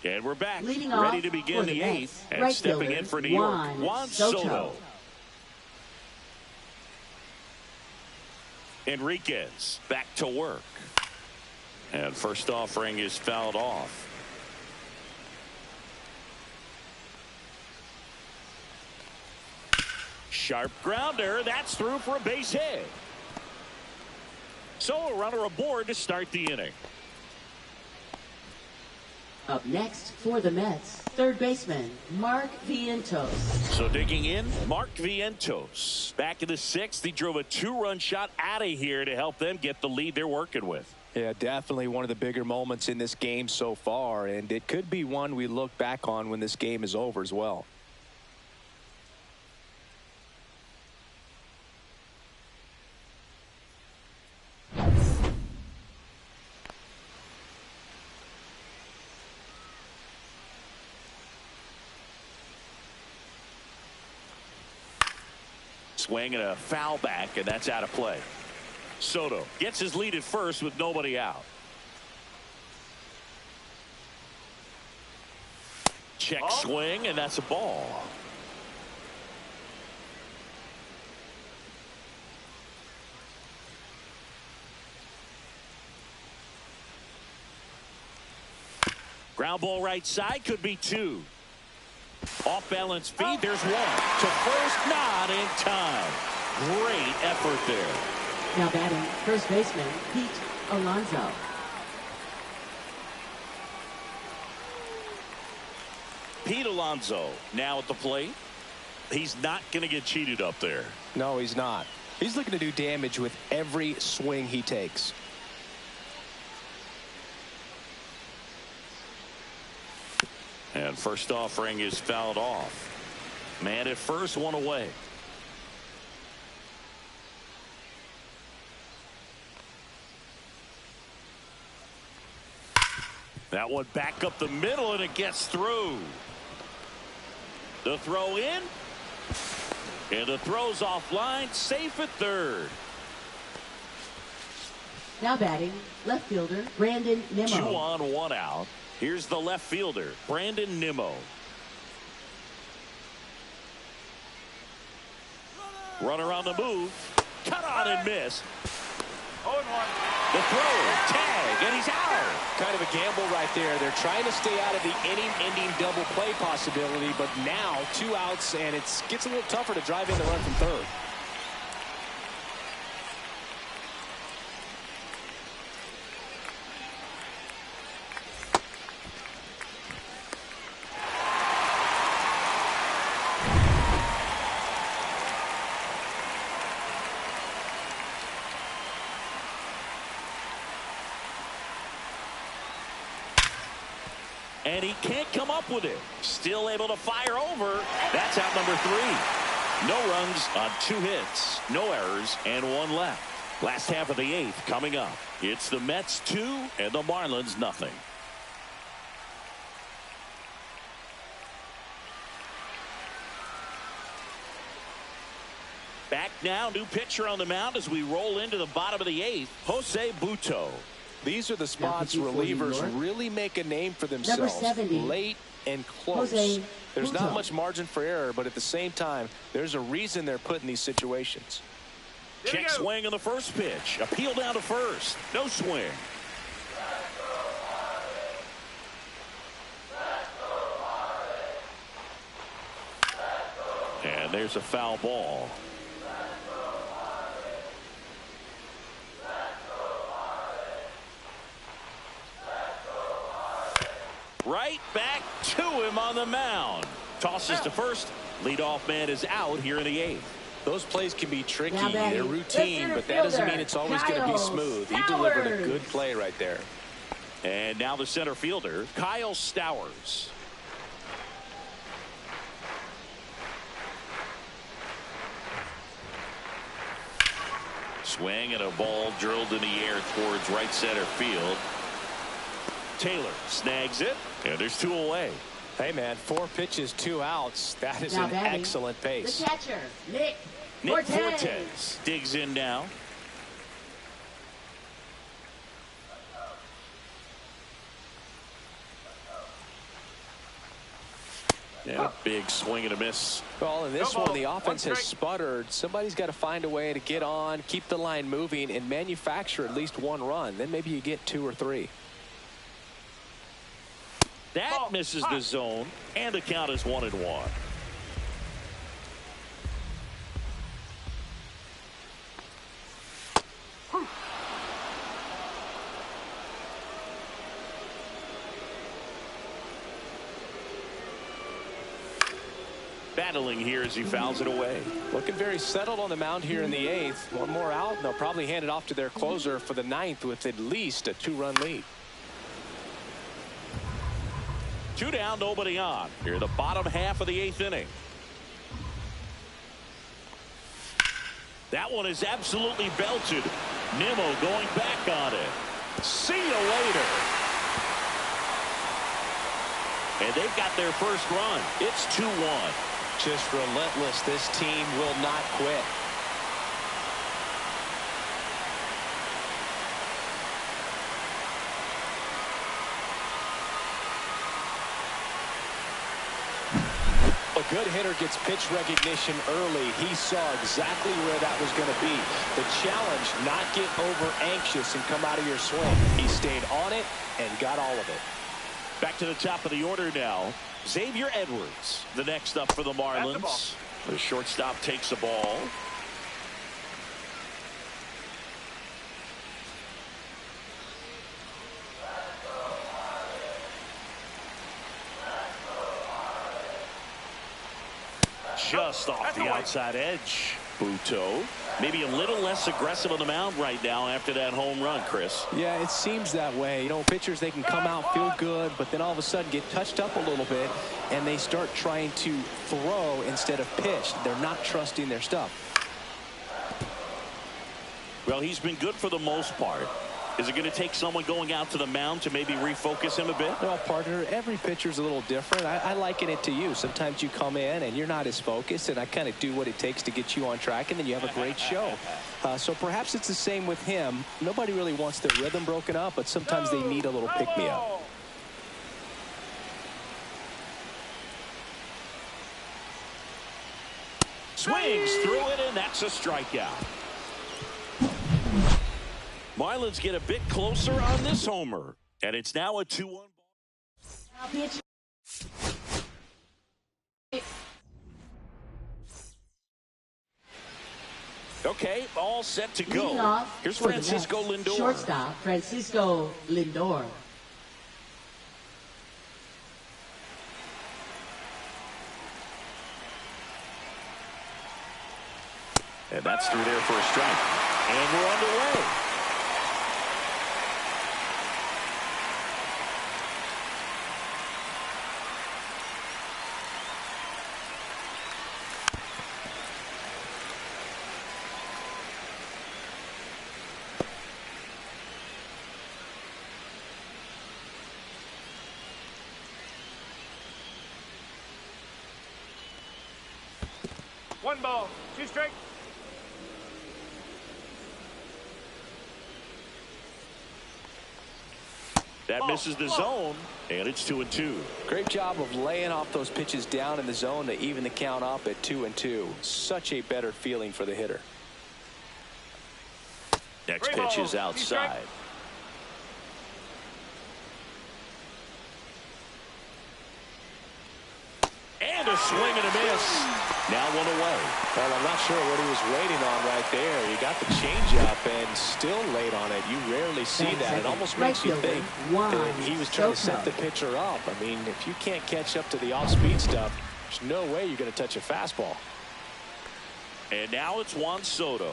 And we're back, ready to begin the 8th, and stepping in for New York, Juan Soto. Enriquez back to work. And first offering is fouled off. Sharp grounder. That's through for a base hit. So a runner aboard to start the inning. Up next for the Mets, third baseman, Mark Vientos. So digging in, Mark Vientos. Back in the 6th, he drove a 2-run shot out of here to help them get the lead they're working with. Yeah, definitely one of the bigger moments in this game so far, and it could be one we look back on when this game is over as well. Swing and a foul back, and that's out of play. Soto gets his lead at first with nobody out. Check swing, and that's a ball. Ground ball right side, could be 2. Off balance feed, there's 1. To first, not in time. Great effort there. Now batting, first baseman, Pete Alonso. Pete Alonso now at the plate. He's not going to get cheated up there. No, he's not. He's looking to do damage with every swing he takes. And first offering is fouled off. Man at first, 1 away. That one back up the middle, and it gets through. The throw in. And the throw's offline, safe at third. Now batting, left fielder, Brandon Nimmo. 2 on, 1 out. Here's the left fielder, Brandon Nimmo. Runner on the move. Cut on and miss. 0-1. The throw, tag, and he's out. Kind of a gamble right there. They're trying to stay out of the inning-ending double play possibility, but now 2 outs, and it gets a little tougher to drive in the run from third. And he can't come up with it. Still able to fire over. That's out number 3. No runs on 2 hits. No errors and 1 left. Last half of the 8th coming up. It's the Mets 2 and the Marlins nothing. Back now, new pitcher on the mound as we roll into the bottom of the 8th. Jose Butto. These are the spots relievers really make a name for themselves. Late and close. There's not much margin for error, but at the same time, there's a reason they're put in these situations. Check swing on the first pitch. Appeal down to first. No swing. And there's a foul ball. Right back to him on the mound. Tosses to first. Leadoff man is out here in the 8th. Those plays can be tricky. They're routine, but that doesn't mean it's always going to be smooth. He delivered a good play right there. And now the center fielder, Kyle Stowers. Swing and a ball drilled in the air towards right center field. Taylor snags it, and there's 2 away. Hey, man, 4 pitches, 2 outs. That is an excellent pace. The catcher, Nick Fortes digs in now. Yeah, big swing and a miss. Well, in this one, the offense has sputtered. Somebody's got to find a way to get on, keep the line moving, and manufacture at least 1 run. Then maybe you get 2 or 3. That misses the zone, and the count is 1-1. Battling here as he fouls it away. Looking very settled on the mound here in the 8th. 1 more out, and they'll probably hand it off to their closer for the 9th with at least a 2-run lead. 2 down, nobody on. Here in the bottom half of the 8th inning. That one is absolutely belted. Nimmo going back on it. See you later. And they've got their first run. It's 2-1. Just relentless. This team will not quit. A good hitter gets pitch recognition early. He saw exactly where that was going to be. The challenge, not get over anxious and come out of your swing. He stayed on it and got all of it. Back to the top of the order now. Xavier Edwards, the next up for the Marlins. The shortstop takes the ball. Just off the outside edge. Buto, maybe a little less aggressive on the mound right now after that home run, Chris. Yeah, it seems that way. You know, pitchers, they can come out, feel good, but then all of a sudden get touched up a little bit, and they start trying to throw instead of pitch. They're not trusting their stuff. Well, he's been good for the most part. Is it going to take someone going out to the mound to maybe refocus him a bit? Well, partner, every pitcher's a little different. I liken it to you. Sometimes you come in and you're not as focused, and I kind of do what it takes to get you on track, and then you have a great show. So perhaps it's the same with him. Nobody really wants their rhythm broken up, but sometimes they need a little pick-me-up. Swings through it, and that's a strikeout. Marlins get a bit closer on this homer, and it's now a 2-1 ball. Okay, all set to go. Here's Francisco Lindor. Shortstop, Francisco Lindor. And that's through there for a strike. And we're underway. One ball, 2 strikes. That misses the zone, and it's 2-2. Great job of laying off those pitches down in the zone to even the count up at 2-2. Such a better feeling for the hitter. Next pitch is outside. And a swing and a miss. Now one away. Well, I'm not sure what he was waiting on right there. He got the changeup and still late on it. You rarely see that. It almost makes you think that he was trying to set the pitcher up. I mean, if you can't catch up to the off-speed stuff, there's no way you're going to touch a fastball. And now it's Juan Soto.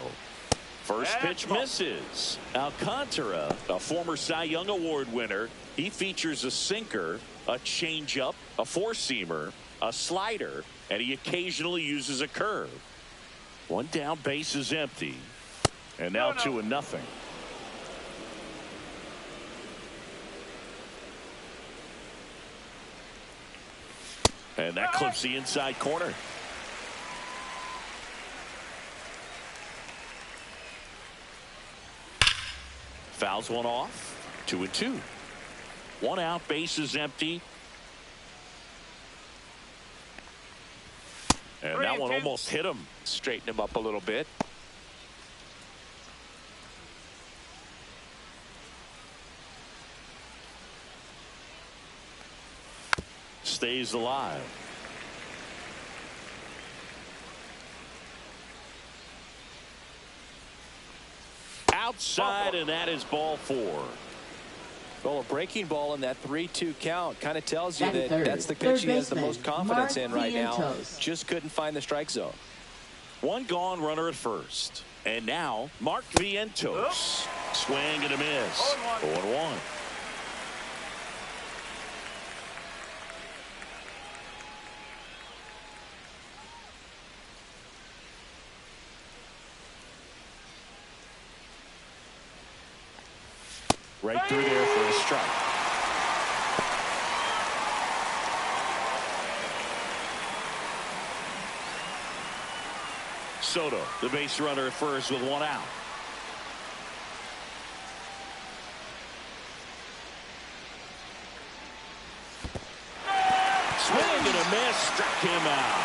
First pitch misses. Alcantara, a former Cy Young Award winner, he features a sinker, a changeup, a four-seamer, a slider, and he occasionally uses a curve. One down, base is empty. And now 2-0. And that clips the inside corner. Fouls one off. 2-2. One out, base is empty. And that one almost hit him. Straighten him up a little bit. Stays alive. Outside, and that is ball 4. Well, a breaking ball in that 3-2 count kind of tells you that that's the pitch he has the most confidence in right now. Just couldn't find the strike zone. One gone, runner at first. And now, Mark Vientos. Swing and a miss. 0-1. Right through there for a strike. Soto, the base runner at first with one out. Swing and a miss, struck him out.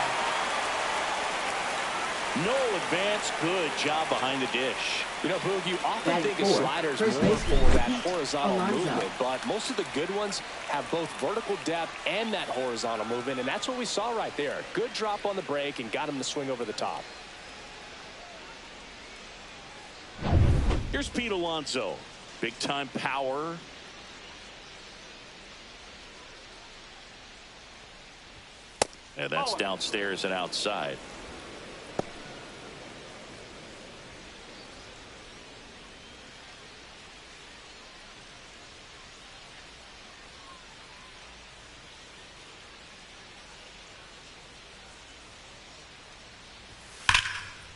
No advance, good job behind the dish. You know, Boog, you often think of sliders more for that horizontal movement, but most of the good ones have both vertical depth and that horizontal movement, and that's what we saw right there. Good drop on the break and got him to swing over the top. Here's Pete Alonso. Big time power. And that's downstairs and outside.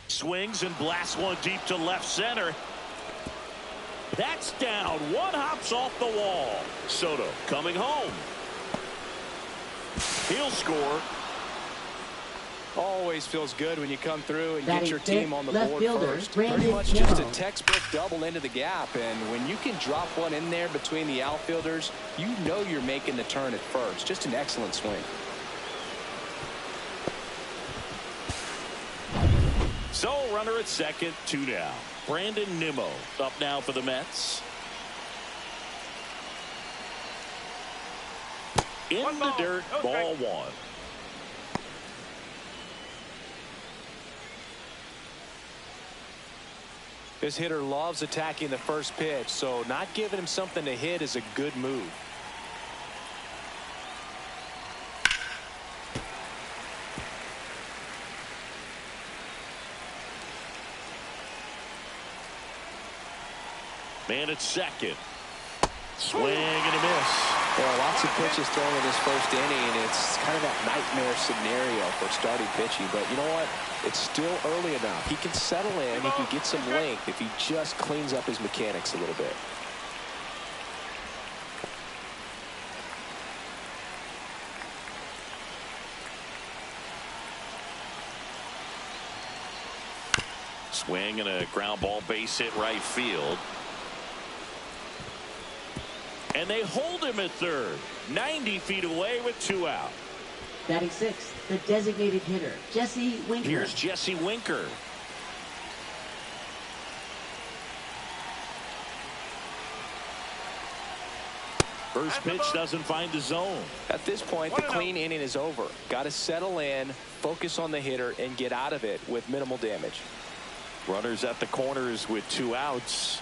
Swings and blasts one deep to left center. That's down. One hops off the wall. Soto coming home. He'll score. Always feels good when you come through and get your team on the board first. Pretty much just a textbook double into the gap, and when you can drop one in there between the outfielders, you know you're making the turn at first. Just an excellent swing. So, runner at second, 2 down. Brandon Nimmo up now for the Mets. In the dirt, ball 1. This hitter loves attacking the first pitch, so not giving him something to hit is a good move. Man at second. Swing and a miss. Well, lots of pitches thrown in this first inning, and it's kind of that nightmare scenario for starting pitching. But you know what? It's still early enough. He can settle in. He can get some length if he just cleans up his mechanics a little bit. Swing and a ground ball, base hit right field. And they hold him at third. 90 feet away with 2 out. Batting 6th, the designated hitter, Jesse Winker. Here's Jesse Winker. First pitch doesn't find the zone. At this point, the clean inning is over. Got to settle in, focus on the hitter, and get out of it with minimal damage. Runners at the corners with 2 outs.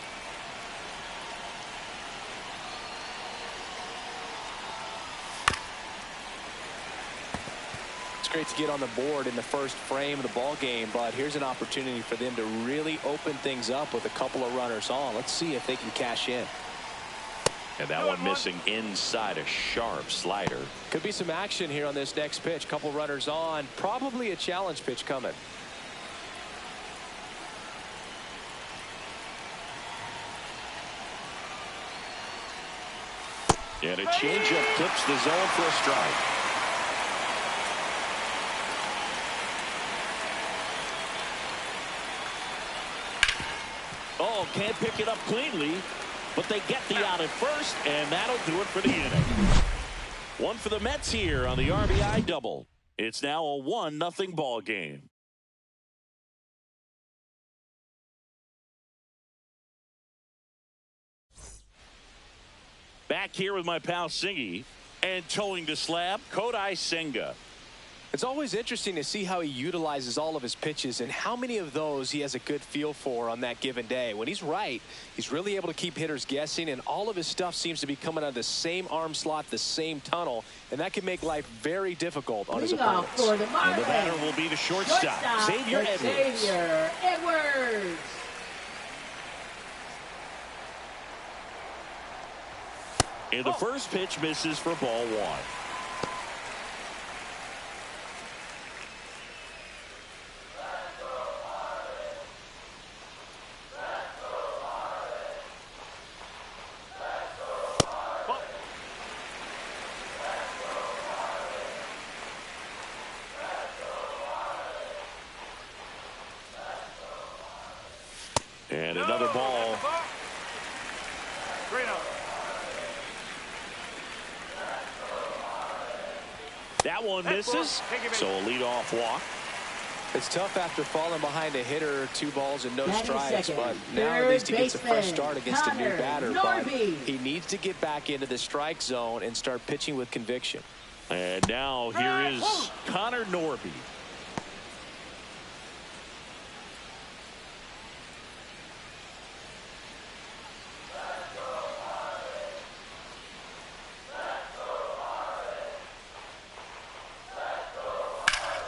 It's great to get on the board in the first frame of the ball game, but here's an opportunity for them to really open things up with a couple of runners on. Let's see if they can cash in. And that one missing inside, a sharp slider. Could be some action here on this next pitch. Couple runners on, probably a challenge pitch coming. And a changeup clips the zone for a strike. Oh, can't pick it up cleanly, but they get the out at first, and that'll do it for the inning. One for the Mets here on the RBI double. It's now a 1-0 ball game. Back here with my pal Singy, and towing the slab, Kodai Senga. It's always interesting to see how he utilizes all of his pitches and how many of those he has a good feel for on that given day. When he's right, he's really able to keep hitters guessing, and all of his stuff seems to be coming out of the same arm slot, the same tunnel, and that can make life very difficult on his opponents. And the batter will be the shortstop, Xavier Edwards. Xavier Edwards. And the first pitch misses for ball 1. And another ball. 3-0. That one misses, so a leadoff walk. It's tough after falling behind a hitter, 2 balls and no Batting strikes, second, but now at least he gets a fresh baseman, start against a new Connor batter. But Norby. he needs to get back into the strike zone and start pitching with conviction. And now here is Connor Norby.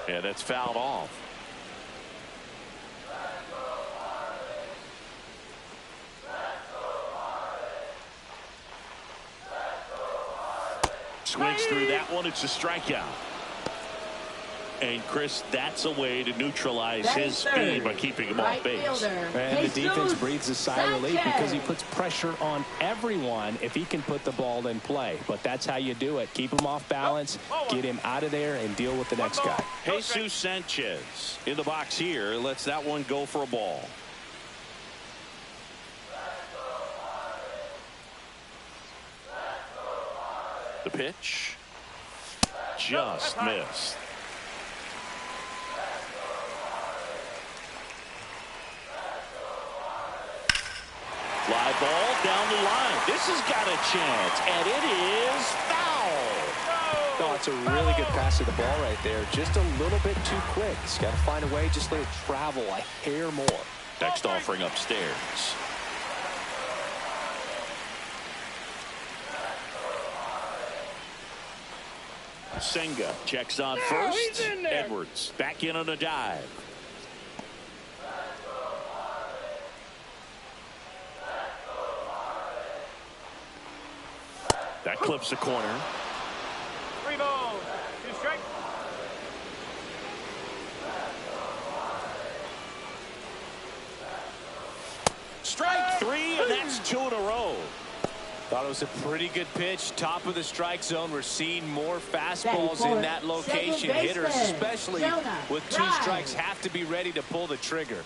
And it's fouled off. Swings through that one. It's a strikeout. And Chris, that's a way to neutralize his speed by keeping him off base. And the defense breathes a sigh of relief because he puts pressure on everyone if he can put the ball in play. But that's how you do it. Keep him off balance, get him out of there, and deal with the next guy. Jesus Sanchez in the box here. Lets that one go for a ball. The pitch just missed. Fly ball down the line. This has got a chance, and it is foul. No, it's a really good pass to the ball right there. Just a little bit too quick. He's got to find a way, just let it travel a hair more. Next offering upstairs. Senga checks on first. Edwards back in on a dive. That clips the corner. 3 balls, 2 strikes. Strike 3, and that's 2 in a row. Thought it was a pretty good pitch. Top of the strike zone. We're seeing more fastballs in that location. Hitters, especially with 2 strikes, have to be ready to pull the trigger.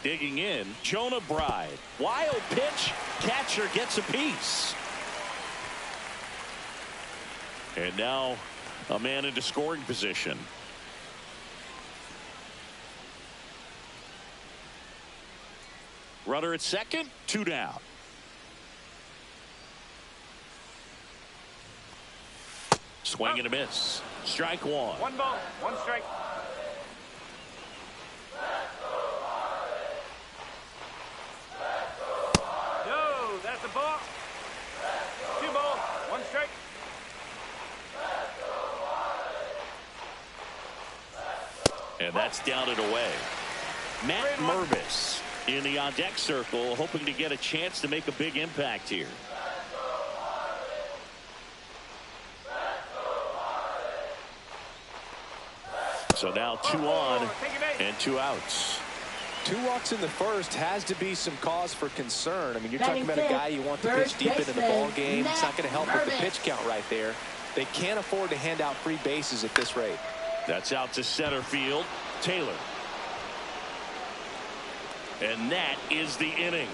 Digging in, Jonah Bride. Wild pitch. Catcher gets a piece. And now a man into scoring position. Runner at second, 2 down. Swing and a miss. Strike one. 1 ball, 1 strike. No, that's a ball. 2 balls, 1 strike. And that's down and away. Matt Mervis in the on-deck circle, hoping to get a chance to make a big impact here. So now 2 on and 2 outs. 2 walks in the first has to be some cause for concern. I mean, you're talking about a guy you want to pitch deep into the ball game. It's not going to help with the pitch count right there. They can't afford to hand out free bases at this rate. That's out to center field. Taylor. And that is the inning.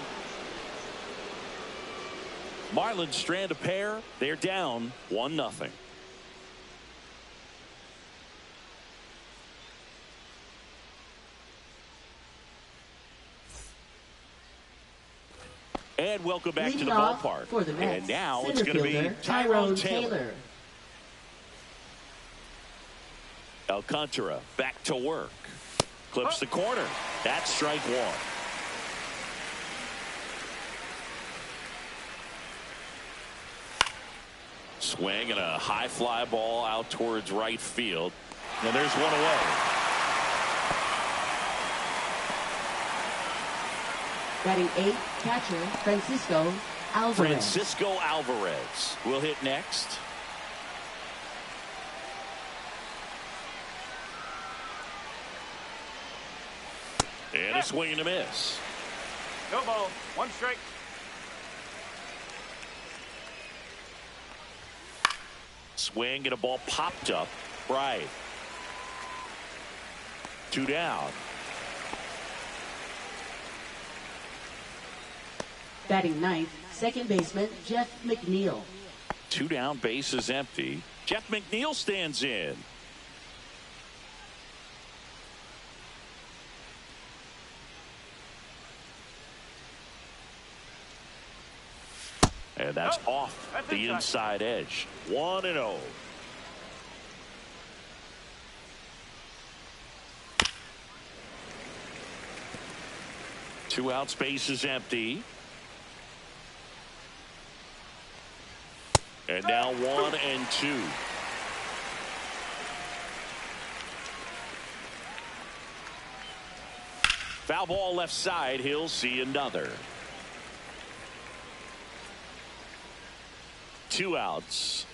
Marlins strand a pair. They're down 1-0. And welcome back to the ballpark. For the Mets, and now it's going to be Tyrone Taylor. Alcantara back to work. Clips the corner. That's strike 1. Swing and a high fly ball out towards right field. And there's 1 away. Batting 8th, catcher Francisco Alvarez. Francisco Alvarez will hit next. And a swing and a miss. No ball, 1 strike. Swing and a ball popped up right. 2 down. Batting 9th, second baseman Jeff McNeil. 2 down, base is empty. Jeff McNeil stands in. And that's off the inside edge. 1-0. Two out, space is empty. And now 1 and 2. Foul ball left side. He'll see another. 2 outs.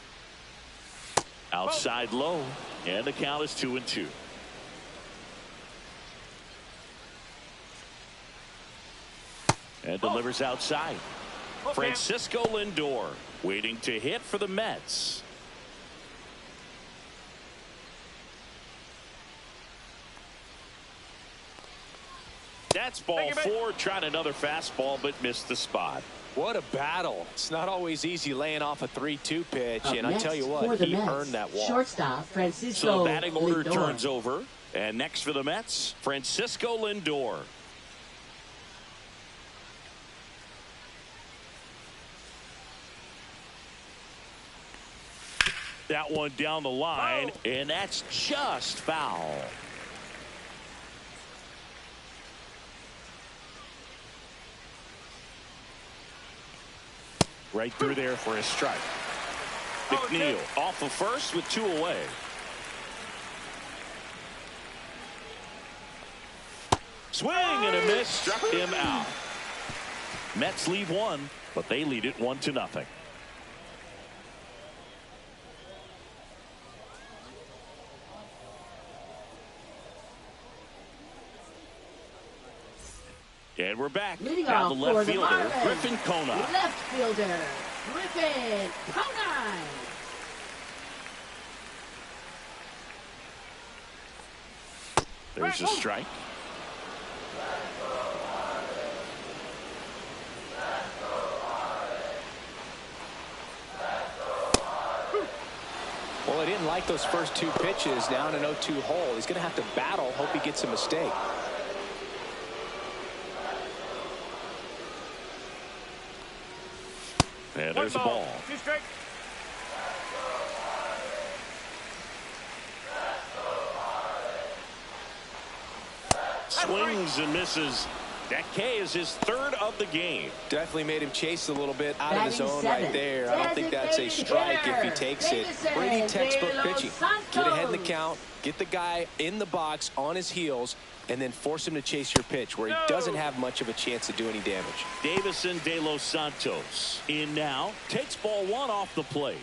Outside low. And the count is 2-2. And delivers outside. Francisco Lindor waiting to hit for the Mets. That's ball 4. Tried another fastball but missed the spot. What a battle. It's not always easy laying off a 3-2 pitch, and I tell you what, he earned that walk. Shortstop Francisco So the batting order Lindor turns over, and next for the Mets, Francisco Lindor. That one down the line, and that's just foul. Right through there for a strike. McNeil off of first with 2 away. Swing and a miss, struck him out. Mets leave 1, but they lead it 1-0. And we're back. Now the left fielder, Griffin Kona. Left fielder, Griffin Kona. There's a strike. Well, he didn't like those first 2 pitches down an 0-2 hole. He's going to have to battle, hope he gets a mistake. And there's a ball. 2 strikes. Swings and misses. That K is his third of the game. Definitely made him chase a little bit out of the zone right there. I don't think that's a strike if he takes it. Pretty textbook pitching. Get ahead in the count, get the guy in the box on his heels, and then force him to chase your pitch where he doesn't have much of a chance to do any damage. Davison de los Santos in now. Takes ball one off the plate.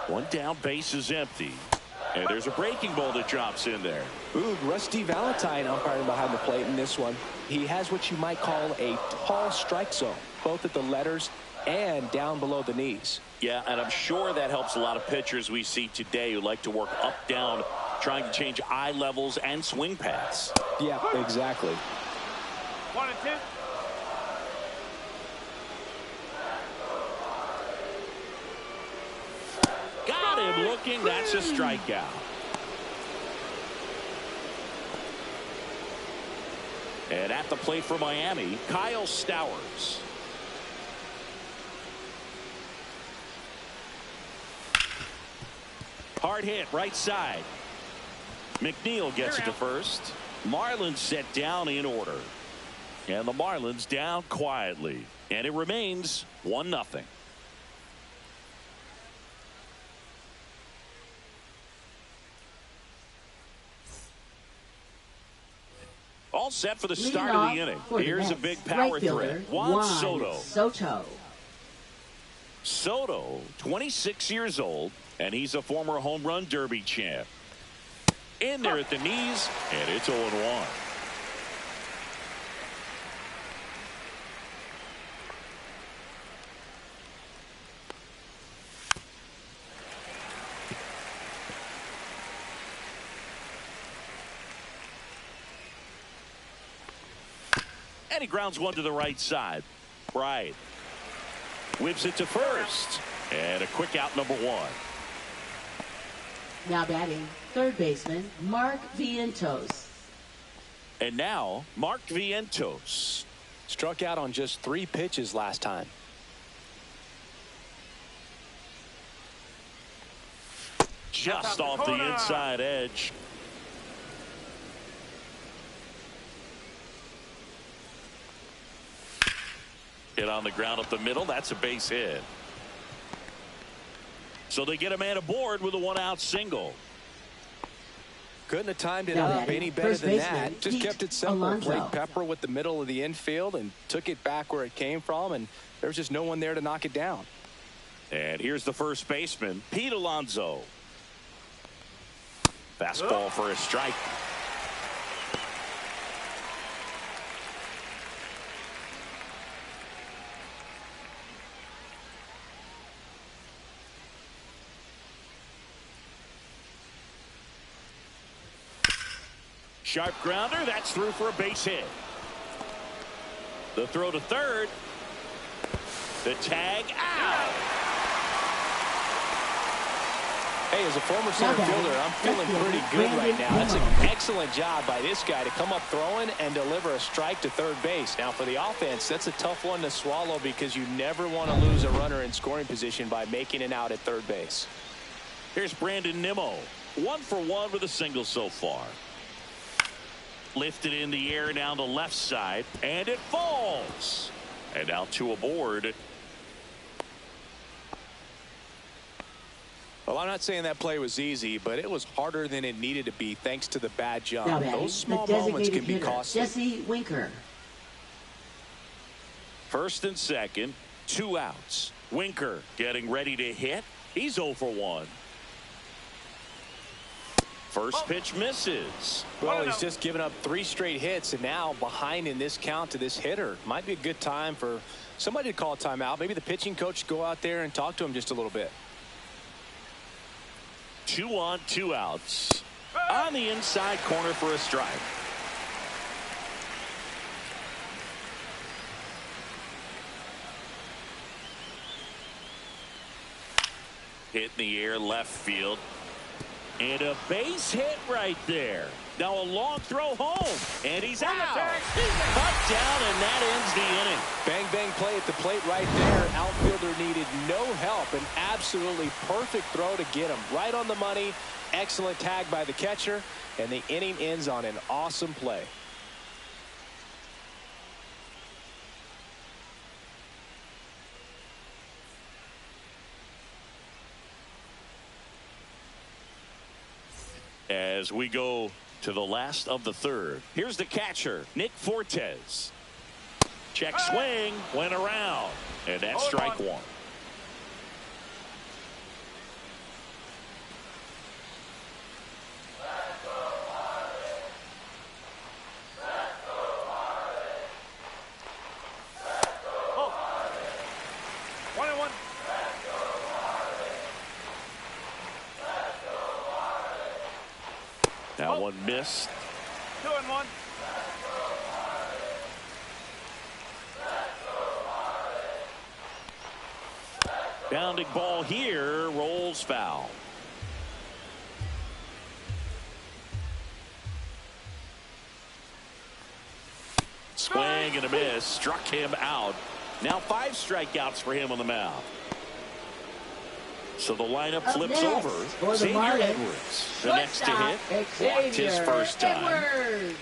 One down, base is empty. And there's a breaking ball that drops in there. Ooh, Rusty Valentine umpiring behind the plate in this one. He has what you might call a tall strike zone, both at the letters and down below the knees. Yeah, and I'm sure that helps a lot of pitchers we see today who like to work up, down, trying to change eye levels and swing paths. Yeah, exactly. 1 and 2. Got him looking. That's a strikeout. And at the plate for Miami, Kyle Stowers. Hard hit, right side. McNeil gets it to first. Marlins set down in order. And the Marlins down quietly. And it remains 1-0. All set for the start of the inning. Here's a big power threat. Juan Soto. Soto, 26 years old, and he's a former home run derby champ. In there at the knees, and it's 0-1. And he grounds one to the right side. Bright whips it to first. And a quick out, number 1. Now batting, third baseman, Mark Vientos. And now, Mark Vientos. Struck out on just 3 pitches last time. Just off the inside edge. Hit on the ground up the middle. That's a base hit. So they get a man aboard with a 1-out single. Couldn't have timed it up any better than that. Just kept it simple. Played Pepper with the middle of the infield and took it back where it came from, and there was just no one there to knock it down. And here's the first baseman, Pete Alonso. Fastball for a strike. Sharp grounder. That's through for a base hit. The throw to third. The tag out. Hey, as a former center fielder, I'm feeling pretty good right now. That's an excellent job by this guy to come up throwing and deliver a strike to third base. Now, for the offense, that's a tough one to swallow because you never want to lose a runner in scoring position by making an out at third base. Here's Brandon Nimmo. 1 for 1 with a single so far. Lifted in the air down the left side, and it falls. And now 2 aboard. Well, I'm not saying that play was easy, but it was harder than it needed to be thanks to the bad jump. Those small moments can be costly. Jesse Winker. First and second, 2 outs. Winker getting ready to hit. He's 0 for 1. First pitch misses. Well, he's just given up 3 straight hits, and now behind in this count to this hitter. Might be a good time for somebody to call a timeout. Maybe the pitching coach go out there and talk to him just a little bit. 2 on, 2 outs. On the inside corner for a strike. Hit in the air left field. And a base hit right there. Now a long throw home. And he's out. Cut down, and that ends the inning. Bang, bang play at the plate right there. Outfielder needed no help. An absolutely perfect throw to get him. Right on the money. Excellent tag by the catcher. And the inning ends on an awesome play. As we go to the last of the third, here's the catcher, Nick Fortes. Check swing, went around, and that's strike one. Now one missed. 2-1. Bounding ball here, rolls foul. Swing and a miss, struck him out. Now 5 strikeouts for him on the mound. So the lineup flips over. Xavier Edwards, the next to hit, walked his first time.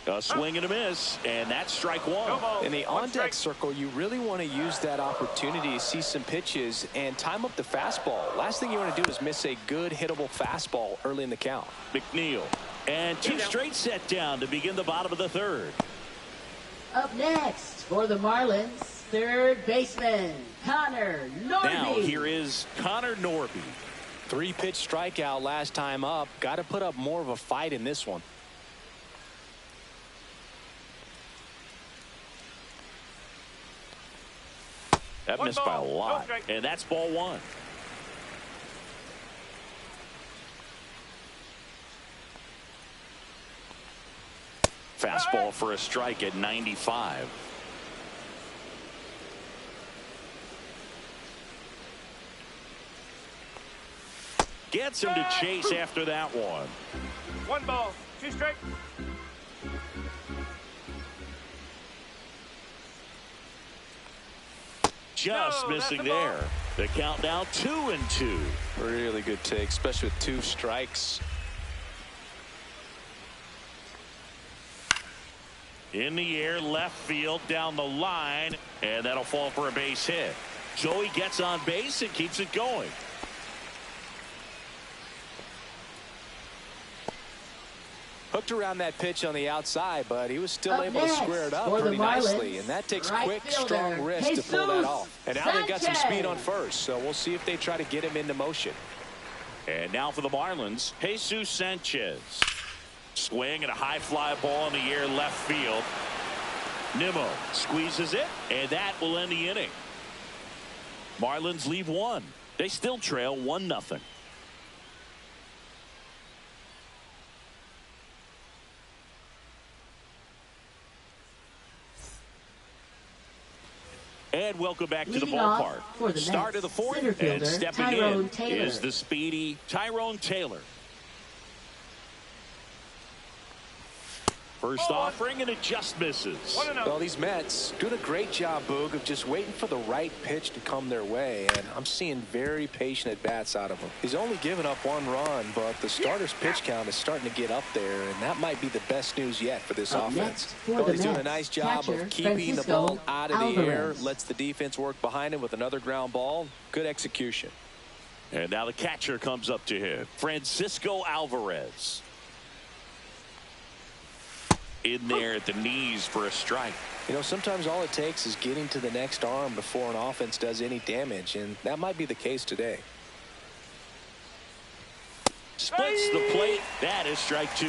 A swing and a miss, and that's strike one. In the on-deck circle, you really want to use that opportunity to see some pitches and time up the fastball. Last thing you want to do is miss a good hittable fastball early in the count. McNeil, and 2 straight set down to begin the bottom of the third. Up next for the Marlins, third baseman, Connor Norby. Now here is Connor Norby. 3-pitch strikeout last time up. Got to put up more of a fight in this one. That missed by a lot, and that's ball one. Fastball for a strike at 95. Gets him to chase after that one. 1 ball, 2 strike. Just missing there. The count now 2-2. Really good take, especially with 2 strikes. In the air, left field, down the line, and that'll fall for a base hit. Joey gets on base and keeps it going. Hooked around that pitch on the outside, but he was still able to square it up pretty nicely, and that takes quick, strong wrist to pull that off. And now they've got some speed on first, so we'll see if they try to get him into motion. And now for the Marlins, Jesus Sanchez. Swing and a high fly ball in the air left field. Nimmo squeezes it, and that will end the inning. Marlins leave 1. They still trail 1-0. And welcome back to the ballpark. Start of the 4th, and stepping in is the speedy Tyrone Taylor. First offering, and it just misses. Well, these Mets doing a great job, Boog, of just waiting for the right pitch to come their way, and I'm seeing very patient at-bats out of him. He's only given up 1 run, but the starter's pitch count is starting to get up there, and that might be the best news yet for this offense. Well, he's doing a nice job of keeping the ball out of the air, lets the defense work behind him with another ground ball. Good execution. And now the catcher comes up to him, Francisco Alvarez. In there at the knees for a strike. You know, sometimes all it takes is getting to the next arm before an offense does any damage, and that might be the case today. Splits the plate. That is strike 2.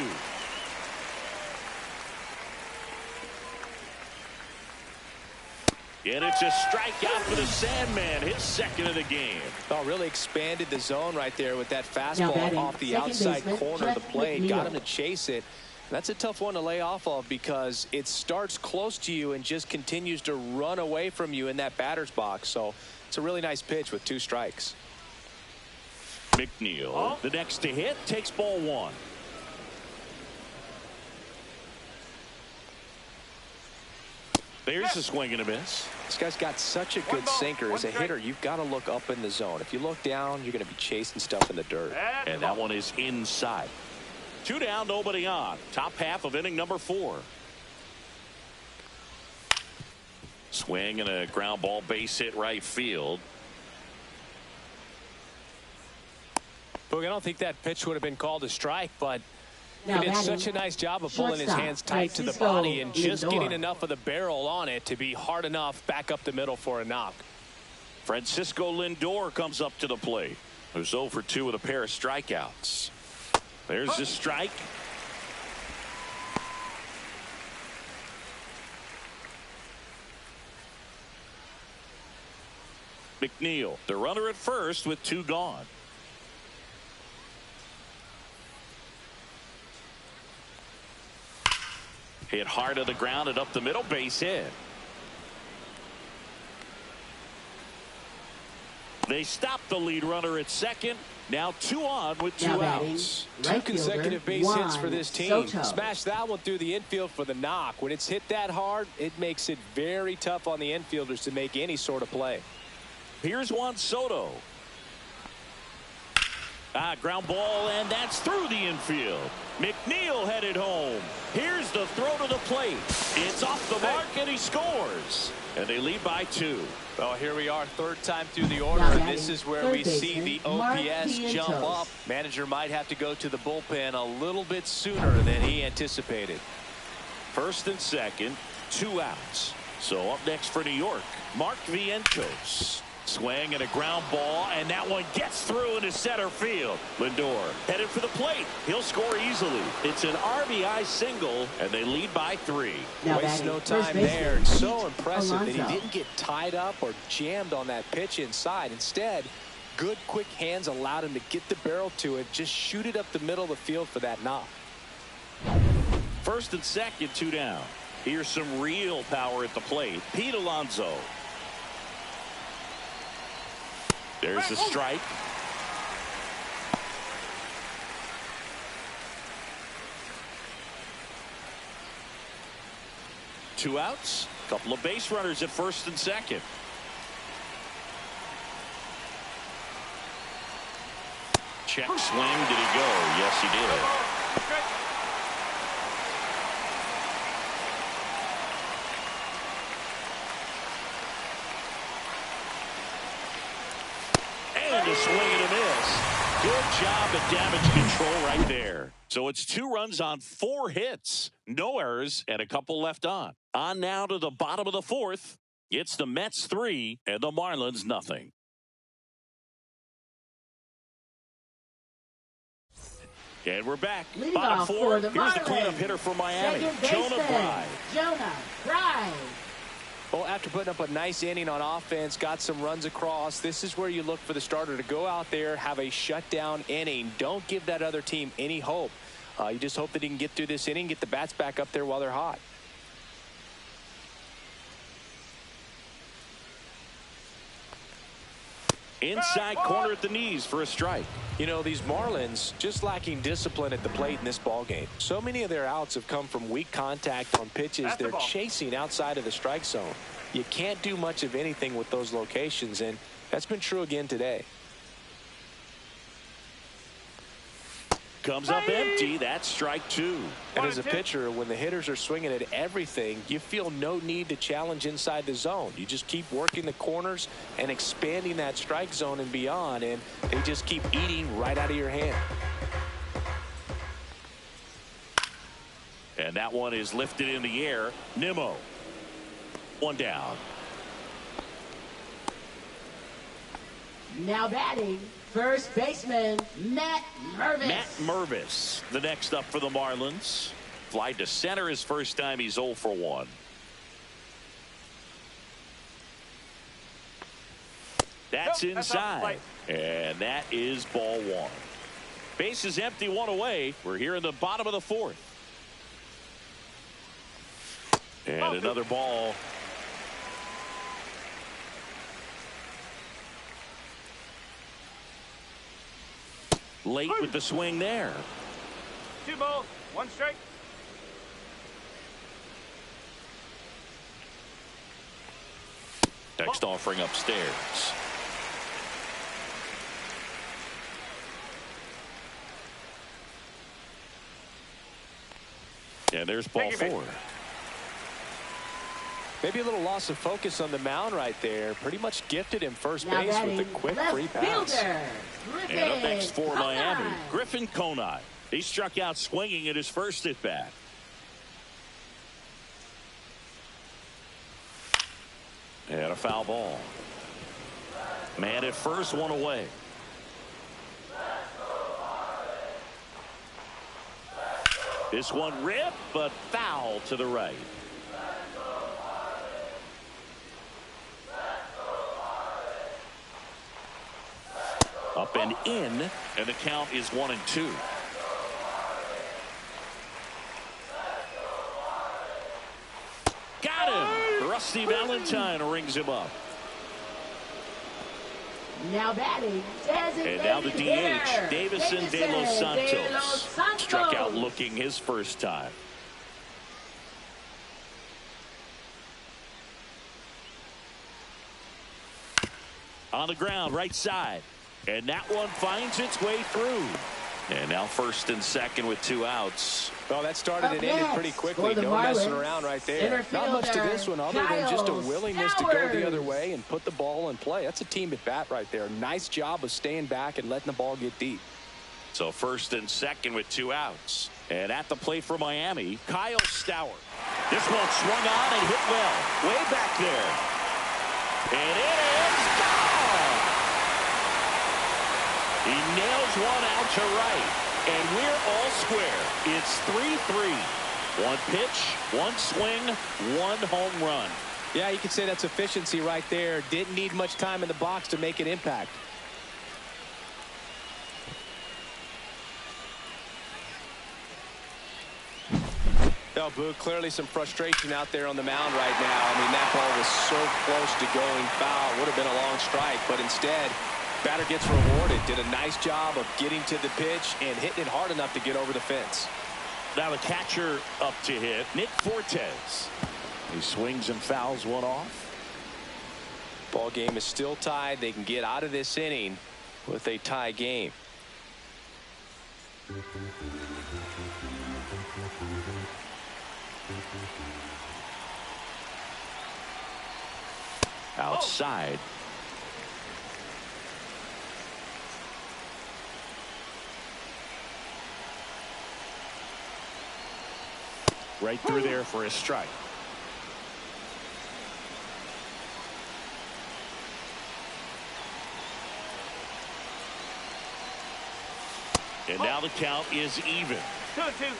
And it's a strikeout for the Sandman, his second of the game. Oh, really expanded the zone right there with that fastball off the outside corner of the plate. Got him to chase it. That's a tough one to lay off of because it starts close to you and just continues to run away from you in that batter's box. So It's a really nice pitch with 2 strikes. McNeil, the next to hit, takes ball 1. There's a swing and a miss. This guy's got such a good sinker. As a hitter, you've got to look up in the zone. If you look down, you're going to be chasing stuff in the dirt. And that one is inside. 2 down, nobody on. Top half of inning number 4. Swing and a ground ball, base hit right field. Look, I don't think that pitch would have been called a strike, but he did such a nice job of pulling his hands tight to the body and just getting enough of the barrel on it to be hard enough back up the middle for a knock. Francisco Lindor comes up to the plate. Who's 0 for 2 with a pair of strikeouts. There's the strike. McNeil, the runner at first with 2 gone. Hit hard to the ground and up the middle, base hit. They stop the lead runner at second. Now 2 on with 2 outs. 2 consecutive base hits for this team. Smash that one through the infield for the knock. When it's hit that hard, it makes it very tough on the infielders to make any sort of play. Here's Juan Soto. Ground ball, and that's through the infield. McNeil headed home. Here's the throw to the plate. It's off the mark, and he scores. And they lead by 2. Well, here we are, 3rd time through the order, and this is where we see the OPS jump up. Manager might have to go to the bullpen a little bit sooner than he anticipated. 1st and 2nd, 2 outs. So up next for New York, Mark Vientos. Swing and a ground ball, and that one gets through into center field. Lindor headed for the plate. He'll score easily. It's an RBI single, and they lead by 3. Wastes no time there. It's so impressive that he didn't get tied up or jammed on that pitch inside. Instead, good quick hands allowed him to get the barrel to it, just shoot it up the middle of the field for that knock. 1st and 2nd, 2 down. Here's some real power at the plate. Pete Alonso. There's the strike. Two outs. Couple of base runners at 1st and 2nd. Check swing. Did he go? Yes, he did. And a swing and a miss. Good job at damage control right there. So it's 2 runs on 4 hits. No errors and a couple left on. On now to the bottom of the 4th. It's the Mets 3 and the Marlins nothing. And we're back. Bottom 4. Here's the cleanup hitter for Miami, Jonah Bride. Well, after putting up a nice inning on offense, got some runs across, this is where you look for the starter to go out there, have a shutdown inning. Don't give that other team any hope. You just hope that he can get through this inning, get the bats back up there while they're hot. Inside corner at the knees for a strike. You know, these Marlins just lacking discipline at the plate in this ballgame. So many of their outs have come from weak contact on pitches they're chasing outside of the strike zone. You can't do much of anything with those locations, and that's been true again today. Comes up empty. That's strike 2. And as a pitcher, when the hitters are swinging at everything, you feel no need to challenge inside the zone. You just keep working the corners and expanding that strike zone and beyond, and they just keep eating right out of your hand. And that one is lifted in the air. Nimmo. 1 down. Now batting, first baseman, Matt Mervis. The next up for the Marlins. Fly to center his first time. He's 0 for 1. That's inside. And that is ball 1. Base is empty, 1 away. We're here in the bottom of the 4th. And another ball. Late with the swing there. 2 balls, 1 strike. Next offering upstairs. And there's ball 4. Maybe a little loss of focus on the mound right there. Pretty much gifted him first base with a quick free pass. And up next for Miami, Griffin Conine. He struck out swinging at his first at bat. And a foul ball. Man at first, 1 away. This one ripped, but foul to the right. Up and in, and the count is 1-2. Got him! Rusty Valentine rings him up. Now batting, and now the DH, Davison de Los Santos. Struck out looking his first time. On the ground, right side. And that one finds its way through. And now first and second with 2 outs. Well, that started and ended pretty quickly. No messing around right there. Not much to this one other than just a willingness to go the other way and put the ball in play. That's a team at bat right there. Nice job of staying back and letting the ball get deep. So first and second with 2 outs. And at the plate for Miami, Kyle Stowers. This one swung on and hit well. Way back there. And it is gone. He nails one out to right. And we're all square. It's 3-3. 1 pitch, 1 swing, 1 home run. Yeah, you could say that's efficiency right there. Didn't need much time in the box to make an impact. Oh, Boo, clearly some frustration out there on the mound right now. I mean, that ball was so close to going foul. Would have been a long strike, but instead, batter gets rewarded. Did a nice job of getting to the pitch and hitting it hard enough to get over the fence. Now the catcher up to hit, Nick Fortes. He swings and fouls one off. Ball game is still tied. They can get out of this inning with a tie game. Outside. Right through there for a strike. And now the count is even. 2-2.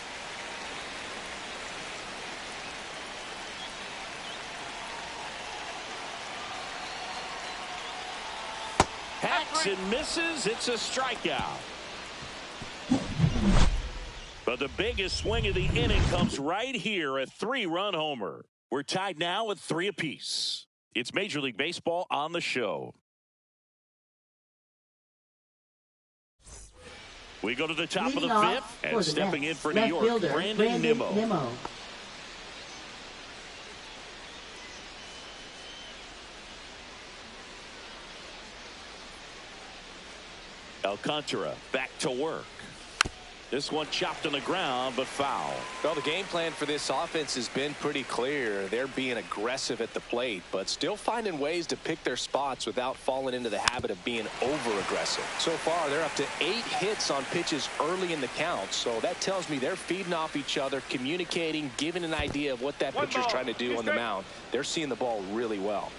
Hacks and misses. It's a strikeout. But the biggest swing of the inning comes right here, a 3-run homer. We're tied now with 3 apiece. It's Major League Baseball on the show. We go to the top of the 5th, and stepping in for New York, Brandon Nimmo. Alcantara back to work. This one chopped on the ground, but foul. Well, the game plan for this offense has been pretty clear. They're being aggressive at the plate, but still finding ways to pick their spots without falling into the habit of being over-aggressive. So far, they're up to 8 hits on pitches early in the count, so that tells me they're feeding off each other, communicating, giving an idea of what that pitcher's trying to do on the mound. They're seeing the ball really well.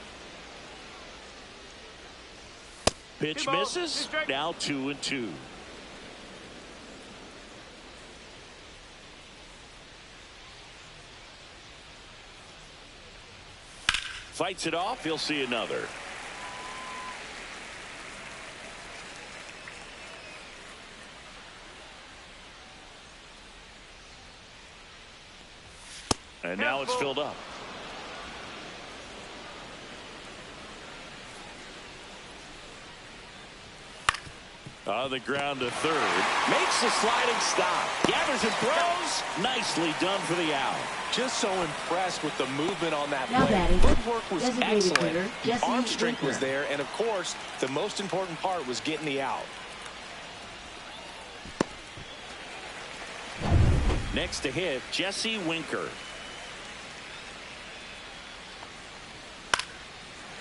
Pitch misses. Now 2-2. Fights it off. He'll see another. And now it's filled up. On the ground to third. Makes the sliding stop. Gathers and throws. Nicely done for the out. Just so impressed with the movement on that play. Footwork was excellent. Arm strength was there. And, of course, the most important part was getting the out. Next to hit, Jesse Winker.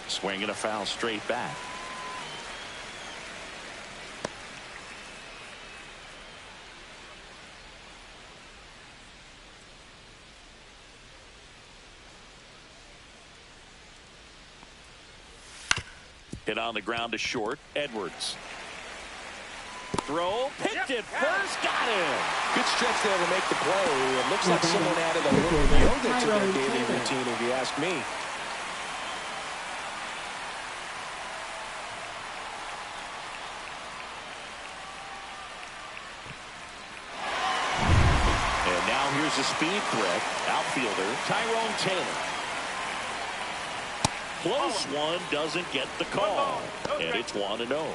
Swing and a foul straight back. Hit on the ground to short. Edwards. Throw. Picked it first. Got him. Good stretch there to make the play. It looks like someone added a little yoga to their daily routine, if you ask me. And now here's a speed threat. Outfielder Tyrone Taylor. Close one, doesn't get the call. And it's 1-0.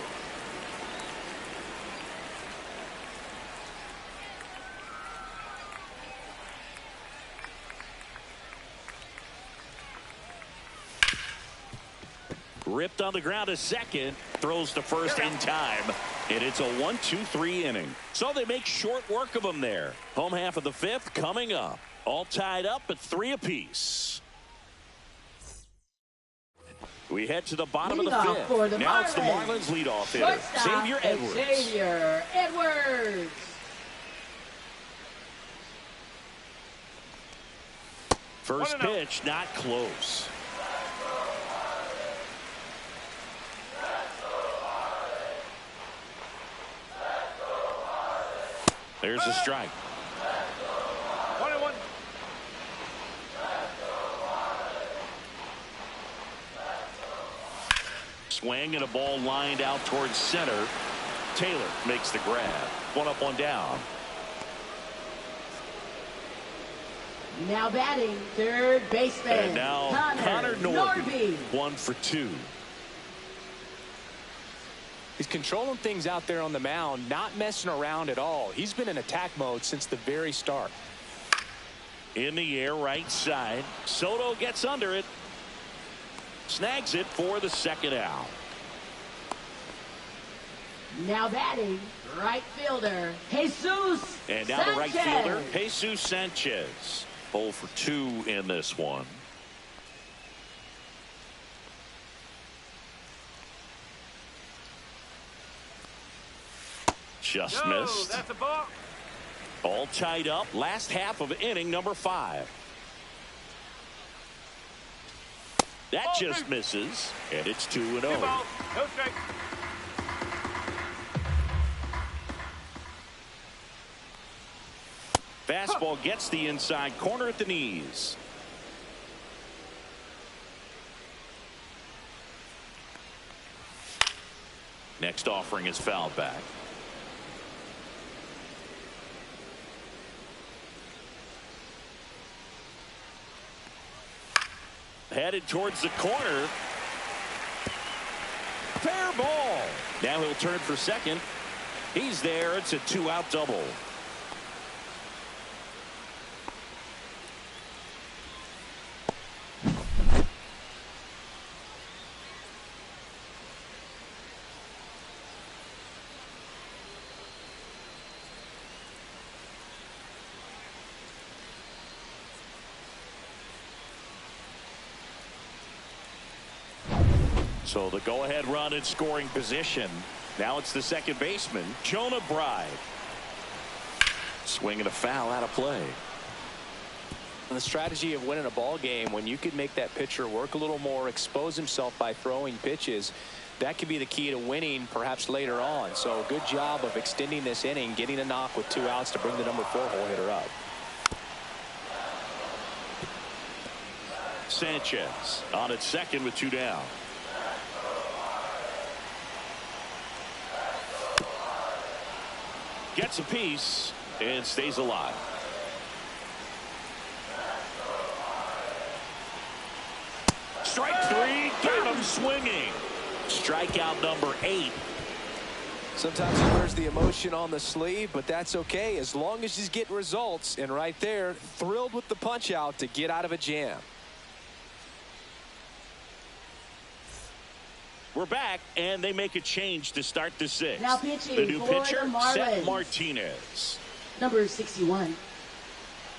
Ripped on the ground to second. Throws to first in time. And it's a 1-2-3 inning. So they make short work of them there. Home half of the fifth coming up. All tied up at 3 apiece. We head to the bottom of the fifth. Now it's the Marlins leadoff hitter, Xavier Edwards. Xavier Edwards. First pitch, not close. There's a strike. 21. Swing and a ball lined out towards center. Taylor makes the grab. 1 up, 1 down. Now batting, third baseman. And now Connor Norby. 1 for 2. He's controlling things out there on the mound, not messing around at all. He's been in attack mode since the very start. In the air, right side. Soto gets under it. Snags it for the second out. Now batting, right fielder, Jesus And now the right fielder, Jesus Sanchez. 0 for 2 in this one. Just missed. That's a ball. All tied up. Last half of inning number 5. That just misses, and it's 2-0. No strike. Fastball gets the inside corner at the knees. Next offering is fouled back. Headed towards the corner. Fair ball. Now he'll turn for second. He's there. It's a 2-out double. So the go-ahead run in scoring position. Now it's the second baseman, Jonah Bride. Swinging a foul out of play. And the strategy of winning a ball game, when you could make that pitcher work a little more, expose himself by throwing pitches, that could be the key to winning perhaps later on. So good job of extending this inning, getting a knock with 2 outs to bring the number 4 hole hitter up. Sanchez on at second with 2 down. Gets a piece and stays alive. Strike 3, got him swinging. Strikeout number 8. Sometimes he wears the emotion on the sleeve, but that's okay as long as he's getting results. And right there, thrilled with the punch out to get out of a jam. We're back, and they make a change to start the sixth. Now pitching the new for pitcher, the Marlins. Seth Martinez. Number 61,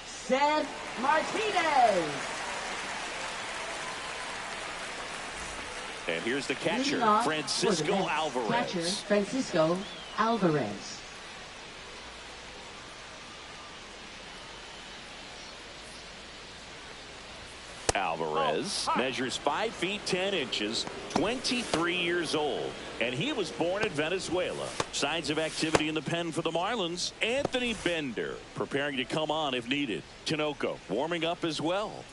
Seth Martinez. And here's the catcher, Francisco Alvarez. Catcher, Francisco Alvarez. Alvarez measures 5 feet 10 inches, 23 years old, and he was born in Venezuela. Signs of activity in the pen for the Marlins. Anthony Bender preparing to come on if needed. Tinoco warming up as well.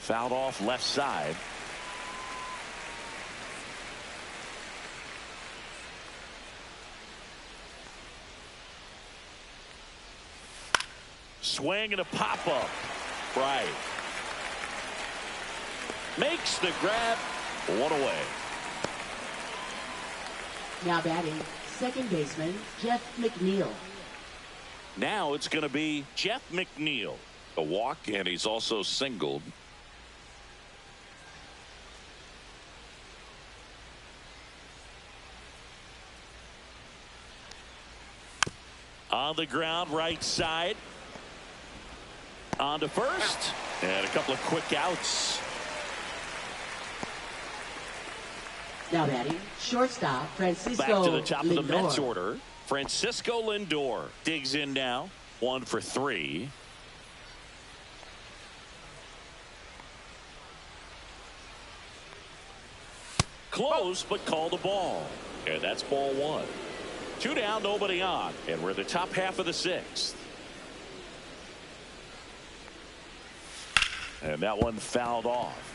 Fouled off left side. Swing and a pop-up. Right. Makes the grab. One away. Now batting, second baseman, Jeff McNeil. Now it's going to be Jeff McNeil. A walk, and he's also singled. On the ground, right side. On to first. And a couple of quick outs. Now batting, shortstop, Francisco Back to the top Lindor. of the Mets order. Francisco Lindor digs in now. 1 for 3. Close, but called a ball. And that's ball 1. 2 down, nobody on. And we're the top half of the 6th. And that one fouled off.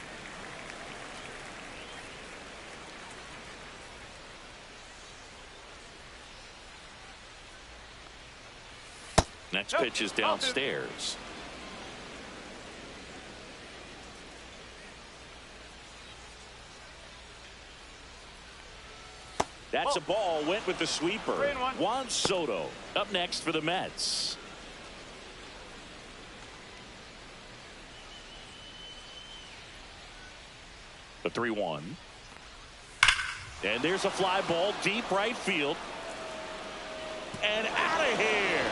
Next pitch is downstairs. That's a ball. Went with the sweeper. Juan Soto up next for the Mets. The 3-1. And there's a fly ball deep right field. And out of here.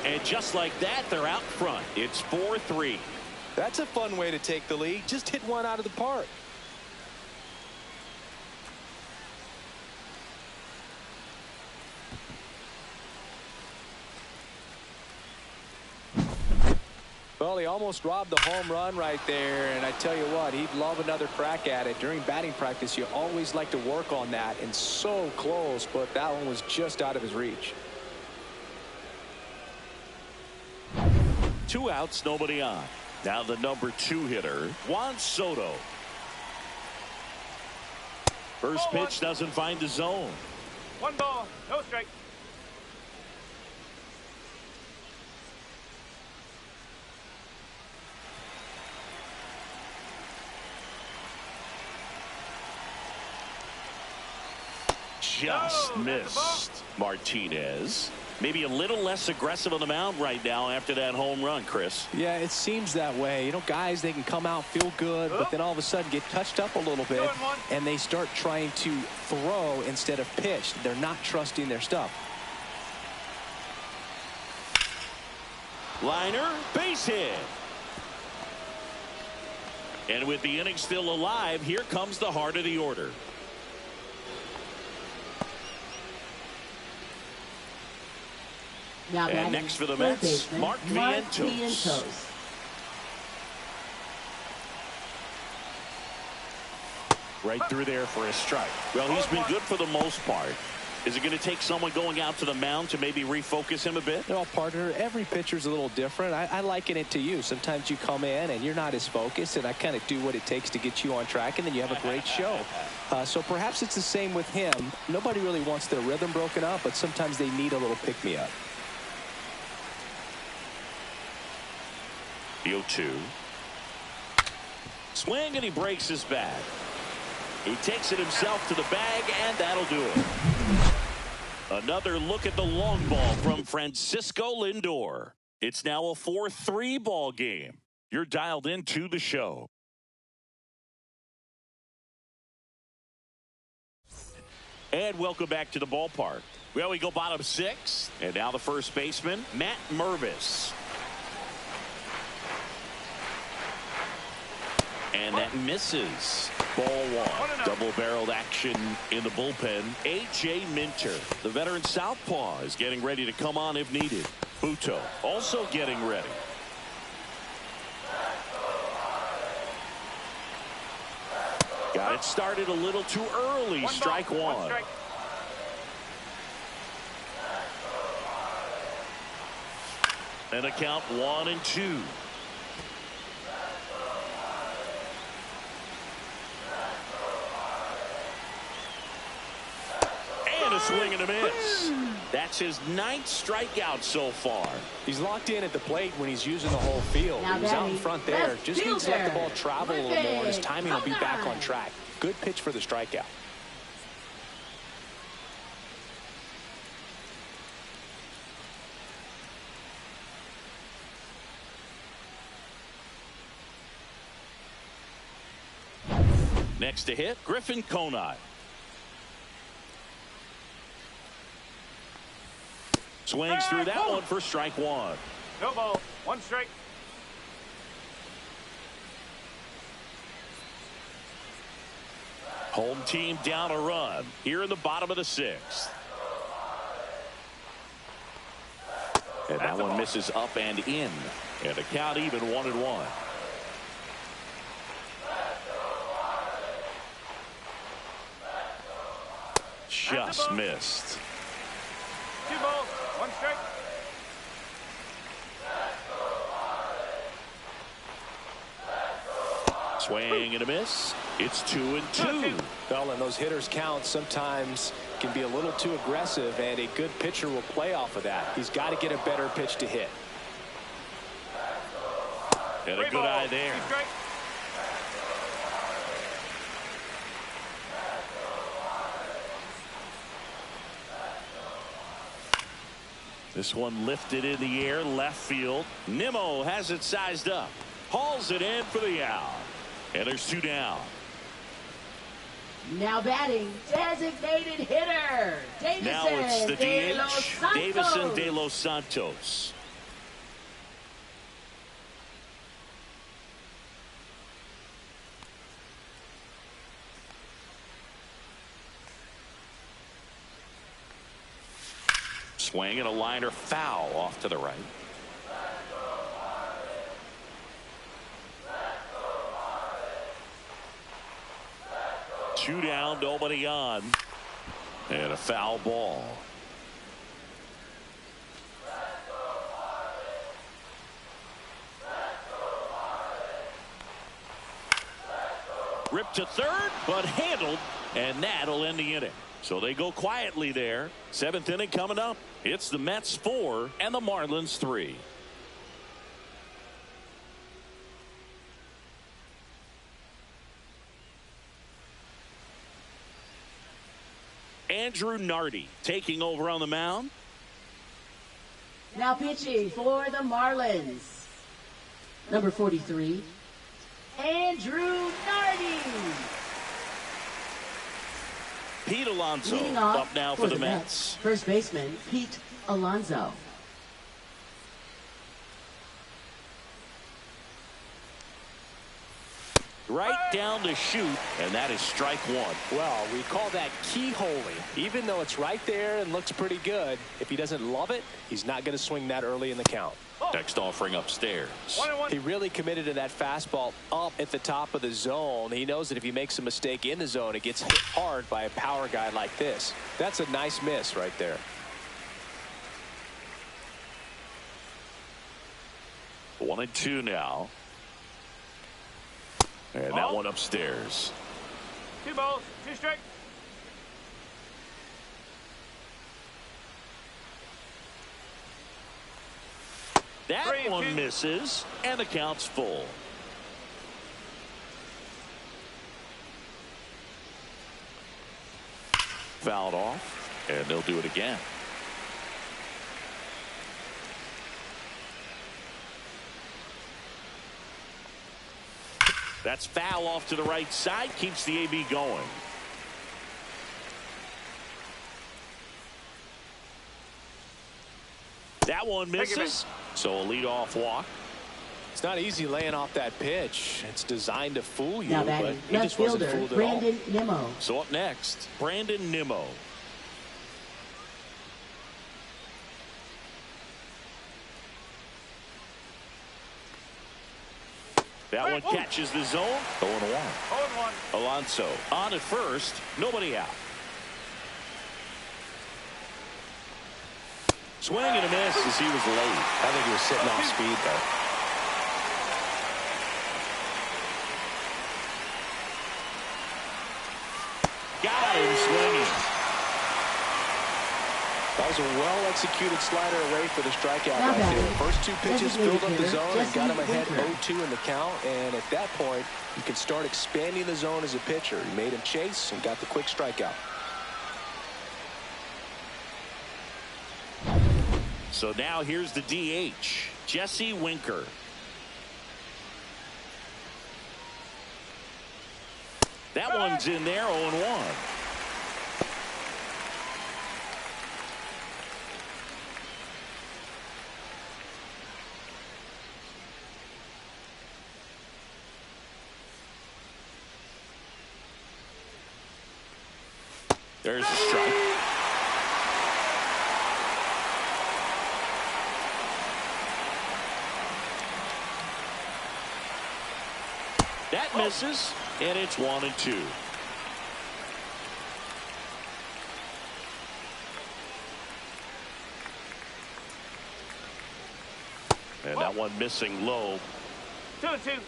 And just like that, they're out front. It's 4-3. That's a fun way to take the lead. Just hit one out of the park. Well, he almost robbed the home run right there, and I tell you what, he'd love another crack at it. During batting practice, you always like to work on that, and so close, but that one was just out of his reach. 2 outs, nobody on. Now the number 2 hitter, Juan Soto. First pitch doesn't find the zone. 1 ball, no strike. Just missed. Martinez maybe a little less aggressive on the mound right now after that home run, Chris. Yeah, it seems that way. You know, guys, they can come out, feel good, but then all of a sudden get touched up a little bit, and they start trying to throw instead of pitch. They're not trusting their stuff. Liner, base hit. And with the inning still alive, here comes the heart of the order. Now and next for the Mets, Mark Vientos. Right through there for a strike. Well, he's been good for the most part. Is it going to take someone going out to the mound to maybe refocus him a bit? Well, partner, every pitcher's a little different. I liken it to you. Sometimes you come in and you're not as focused, and I kind of do what it takes to get you on track, and then you have a great show. So perhaps it's the same with him. Nobody really wants their rhythm broken up, but sometimes they need a little pick-me-up. The 0-2. Swing, and he breaks his bat. He takes it himself to the bag, and that'll do it. Another look at the long ball from Francisco Lindor. It's now a 4-3 ball game. You're dialed into the show. And welcome back to the ballpark. Well, we go bottom 6. And now the first baseman, Matt Mervis. And that misses. Ball 1. Double-barreled action in the bullpen. A.J. Minter, the veteran southpaw, is getting ready to come on if needed. Buto also getting ready. Got it started a little too early. Strike 1. And a count 1-2. And a swing and a miss. That's his 9th strikeout so far. He's locked in at the plate when he's using the whole field. He was out in front there. Just needs to let the ball travel a little more, and his timing will be back on track. Good pitch for the strikeout. Next to hit, Griffin Conine. Swings through that one for strike 1. No ball. 1 strike. Home team down a run here in the bottom of the 6th. And that one misses up and in. And the count even 1-1. Just missed. 2 balls. 1 strike. Swing and a miss. It's 2-2. Well, and those hitters count sometimes can be a little too aggressive, and a good pitcher will play off of that. He's got to get a better pitch to hit. And a good eye there. This one lifted in the air, left field. Nimmo has it sized up. Hauls it in for the out. And there's 2 down. Now batting, designated hitter, Davison Now it's the de los DH, Santos. Davison de los Santos. Swing and a liner foul off to the right. Two down, nobody on. And a foul ball. Ripped to third, but handled, and that'll end the inning. So they go quietly there. 7th inning coming up. It's the Mets 4 and the Marlins 3. Andrew Nardi taking over on the mound. Now pitching for the Marlins, number 43, Andrew Nardi. Pete Alonso Leading off up now for the Mets. First baseman, Pete Alonso. Right down to shoot, and that is strike 1. Well, we call that keyholing. Even though it's right there and looks pretty good, if he doesn't love it, he's not going to swing that early in the count. Next offering upstairs. 1-1. He really committed to that fastball up at the top of the zone. He knows that if he makes a mistake in the zone, it gets hit hard by a power guy like this. That's a nice miss right there. One and two now. And that one upstairs. 2 balls, 2 strikes. That one misses, and the count's full. Fouled off, and they'll do it again. That's foul off to the right side. Keeps the AB going. That one misses. So a leadoff walk. It's not easy laying off that pitch. It's designed to fool you, Now but he left just wasn't fielder, fooled at Brandon all. Nimmo. So up next, Brandon Nimmo. That one catches the zone. 0-1. 0-1. Alonso on at first. Nobody out. Swing and a miss as he was late. I think he was sitting off speed there. Got him swinging. That was a well-executed slider away for the strikeout Not right bad. there. First two pitches filled up the Designated zone and got him ahead Winker. 0-2 in the count. And at that point, you can start expanding the zone as a pitcher. He made him chase and got the quick strikeout. So now here's the DH, Jesse Winker. That one's in there, 0-1. There's a strike. That misses, and it's 1-2. And that one missing low. 2-2.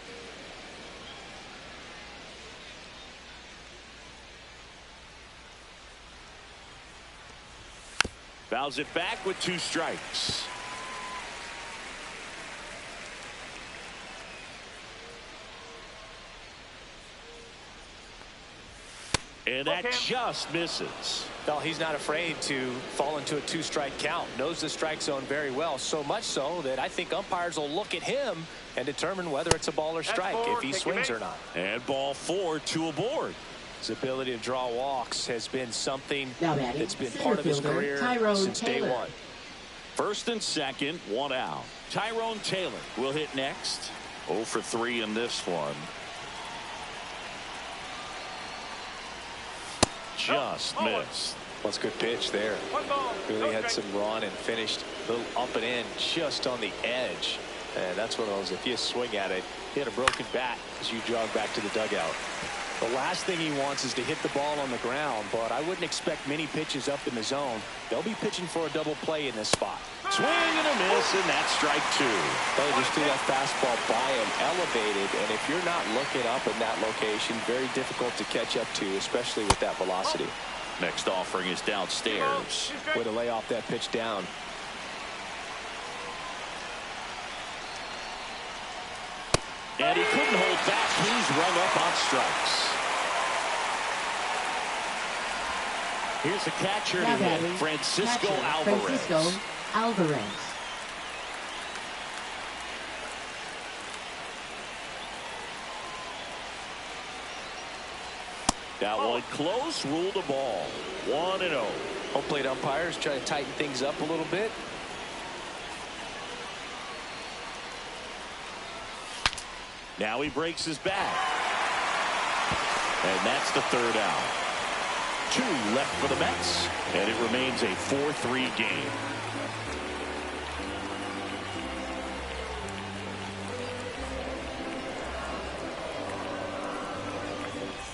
Fouls it back with 2 strikes. And that just misses. Well, he's not afraid to fall into a 2-strike count. Knows the strike zone very well, so much so that I think umpires will look at him and determine whether it's a ball or strike, if he swings or not. And ball 4, 2 aboard. His ability to draw walks has been something Now batting, that's been center part of his fielder, career Tyrone since day Taylor. one. First and second, 1 out. Tyrone Taylor will hit next. 0 for 3 in this one. Just missed. That's a good pitch there. Really had some run and finished a little up and in just on the edge. And that's one of those, if you swing at it, hit a broken bat as you jog back to the dugout. The last thing he wants is to hit the ball on the ground, but I wouldn't expect many pitches up in the zone. They'll be pitching for a double play in this spot. Swing and a miss, and that's strike 2. They just threw that fastball by him, elevated, and if you're not looking up in that location, very difficult to catch up to, especially with that velocity. Next offering is downstairs. Way to lay off that pitch down. And he couldn't hold back. He's rung up on strikes. Here's the catcher to hit, Francisco Alvarez. Francisco Alvarez. That one close, ruled a ball. 1-0. Home plate umpires try to tighten things up a little bit. Now he breaks his back. And that's the 3rd out. 2 left for the Mets, and it remains a 4-3 game.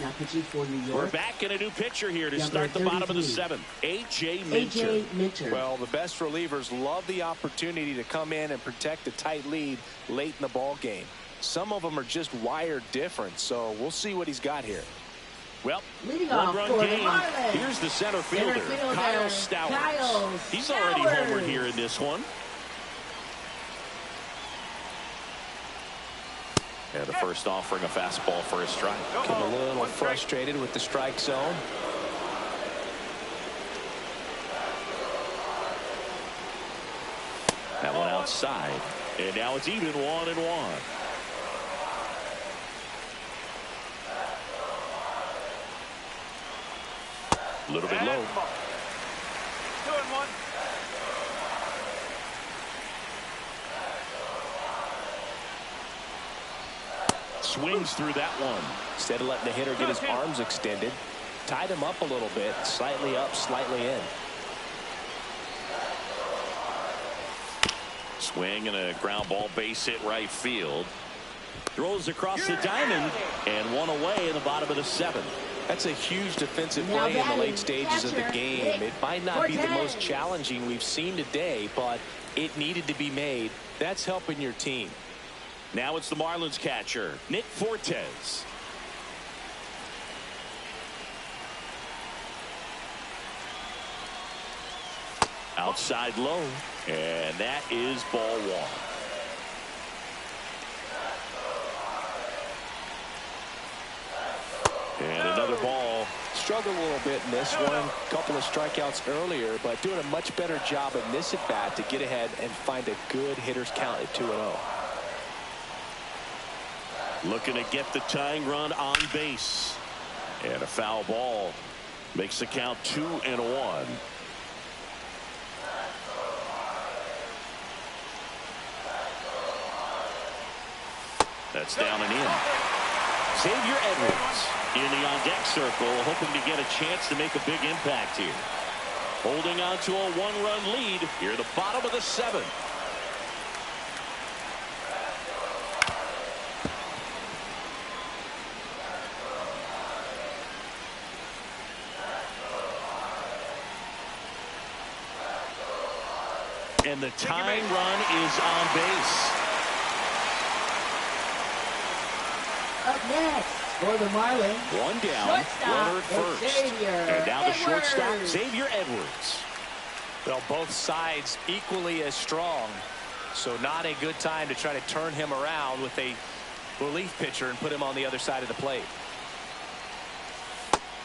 Now pitching for New York. We're back in a new pitcher here to start the bottom of the 7th. A.J. Minter. A.J. Minter. Well, the best relievers love the opportunity to come in and protect a tight lead late in the ball game. Some of them are just wired different, so we'll see what he's got here. Well, Leading off one-run for the game. Marlins. Here's the center fielder, Kyle Stowers. He's already homered here in this one. And the first offering a fastball for a strike. Getting a little frustrated with the strike zone. outside. And now it's even 1-1. A little bit low. 2-1. Swings through that one. Instead of letting the hitter get his arms extended, tied him up a little bit, slightly up, slightly in. Swing and a ground ball, base hit right field. Throws across the diamond and one away in the bottom of the 7th. That's a huge defensive play in the late stages of the game. It might not be the most challenging we've seen today, but it needed to be made. That's helping your team. Now it's the Marlins catcher, Nick Fortes. Outside low, and that is ball 1. And another ball. Struggled a little bit in this one. Couple of strikeouts earlier, but doing a much better job in this at bat to get ahead and find a good hitter's count at 2-0. Looking to get the tying run on base. And a foul ball makes the count 2-1. That's down and in. Xavier Edwards in the on-deck circle, hoping to get a chance to make a big impact here. Holding on to a 1-run lead here at the bottom of the 7th. And the tying run is on base. Up next for the Marlins, One down, runner at first. And now the shortstop, Xavier Edwards. Well, both sides equally as strong, so not a good time to try to turn him around with a relief pitcher and put him on the other side of the plate.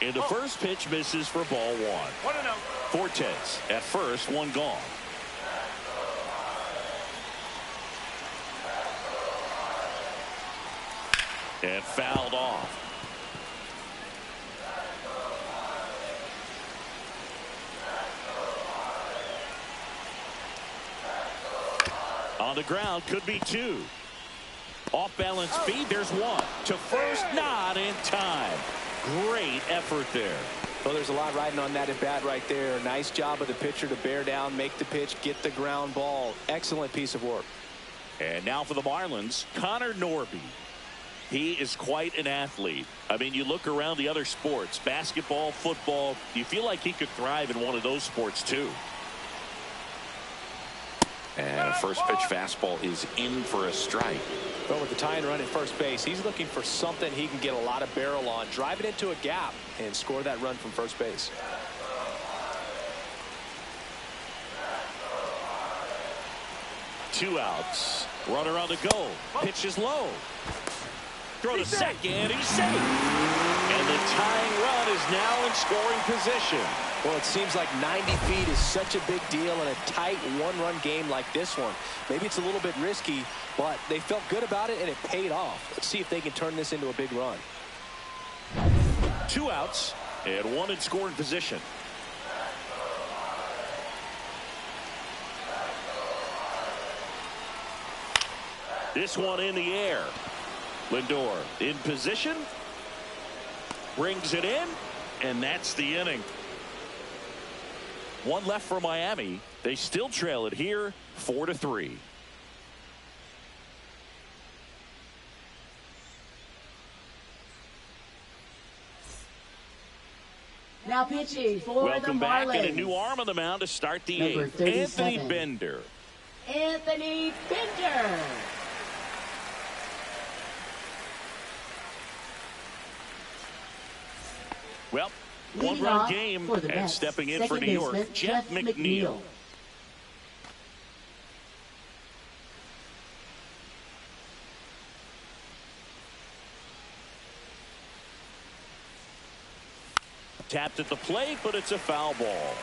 And the first pitch misses for ball 1. 1-0. Fortes at first, one gone. And fouled off. On the ground, could be 2. Off balance feed, there's 1. To first, not in time. Great effort there. Well, there's a lot riding on that at bat right there. Nice job of the pitcher to bear down, make the pitch, get the ground ball. Excellent piece of work. And now for the Marlins, Connor Norby. He is quite an athlete. I mean, you look around the other sports, basketball, football, you feel like he could thrive in one of those sports too. And a first pitch fastball is in for a strike. But with the tying run at first base, he's looking for something he can get a lot of barrel on, drive it into a gap, and score that run from first base. Two outs. Runner on the go. Pitch is low. Throw to second. He's safe. And the tying run is now in scoring position. Well, it seems like 90 feet is such a big deal in a tight one-run game like this one. Maybe it's a little bit risky, but they felt good about it, and it paid off. Let's see if they can turn this into a big run. Two outs and one in scoring position. This one in the air. Lindor in position. Brings it in. And that's the inning. One left for Miami. They still trail it here 4-3. Now pitching for Welcome the Marlins. back, and a new arm on the mound to start the eighth. Anthony Bender. Anthony Bender. Well, one-run game, and stepping in for New York, Jeff McNeil. Tapped at the plate, but it's a foul ball.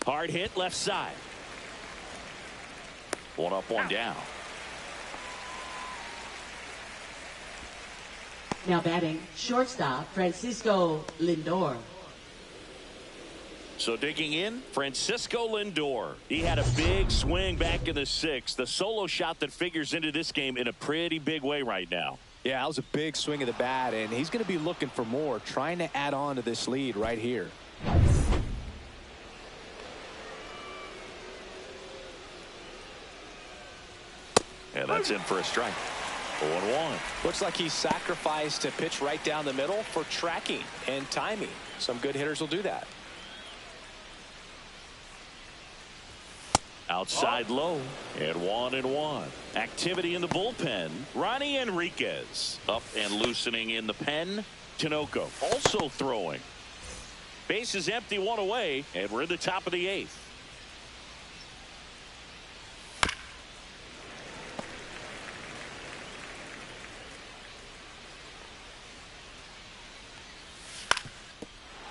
Hard hit left side. One up, one down. Now batting, shortstop, Francisco Lindor. So digging in, Francisco Lindor. He had a big swing back in the sixth. The solo shot that figures into this game in a pretty big way right now. Yeah, that was a big swing of the bat, and he's going to be looking for more, trying to add on to this lead right here. And that's in for a strike. 0-1. Looks like he sacrificed a pitch right down the middle for tracking and timing. Some good hitters will do that. Outside low, and 1-1. Activity in the bullpen. Ronnie Enriquez up and loosening in the pen. Tinoco also throwing. Base is empty, one away, and we're in the top of the eighth.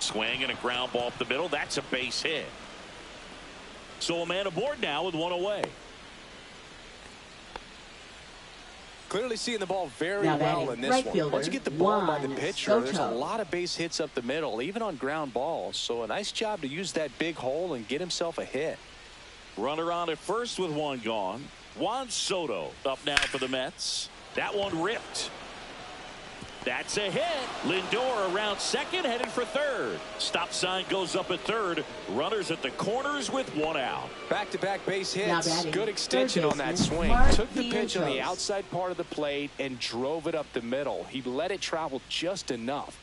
Swing and a ground ball up the middle. That's a base hit. So a man aboard now with one away. Clearly seeing the ball very well in this one. Once you get the ball by the pitcher, there's a lot of base hits up the middle, even on ground balls. So a nice job to use that big hole and get himself a hit. Runner on at first with one gone. Juan Soto up now for the Mets. That one ripped. That's a hit. Lindor around second, headed for third. Stop sign goes up at third. Runners at the corners with one out. Back-to-back base hits. Good extension on that swing. Took the pitch on the outside part of the plate and drove it up the middle. He let it travel just enough.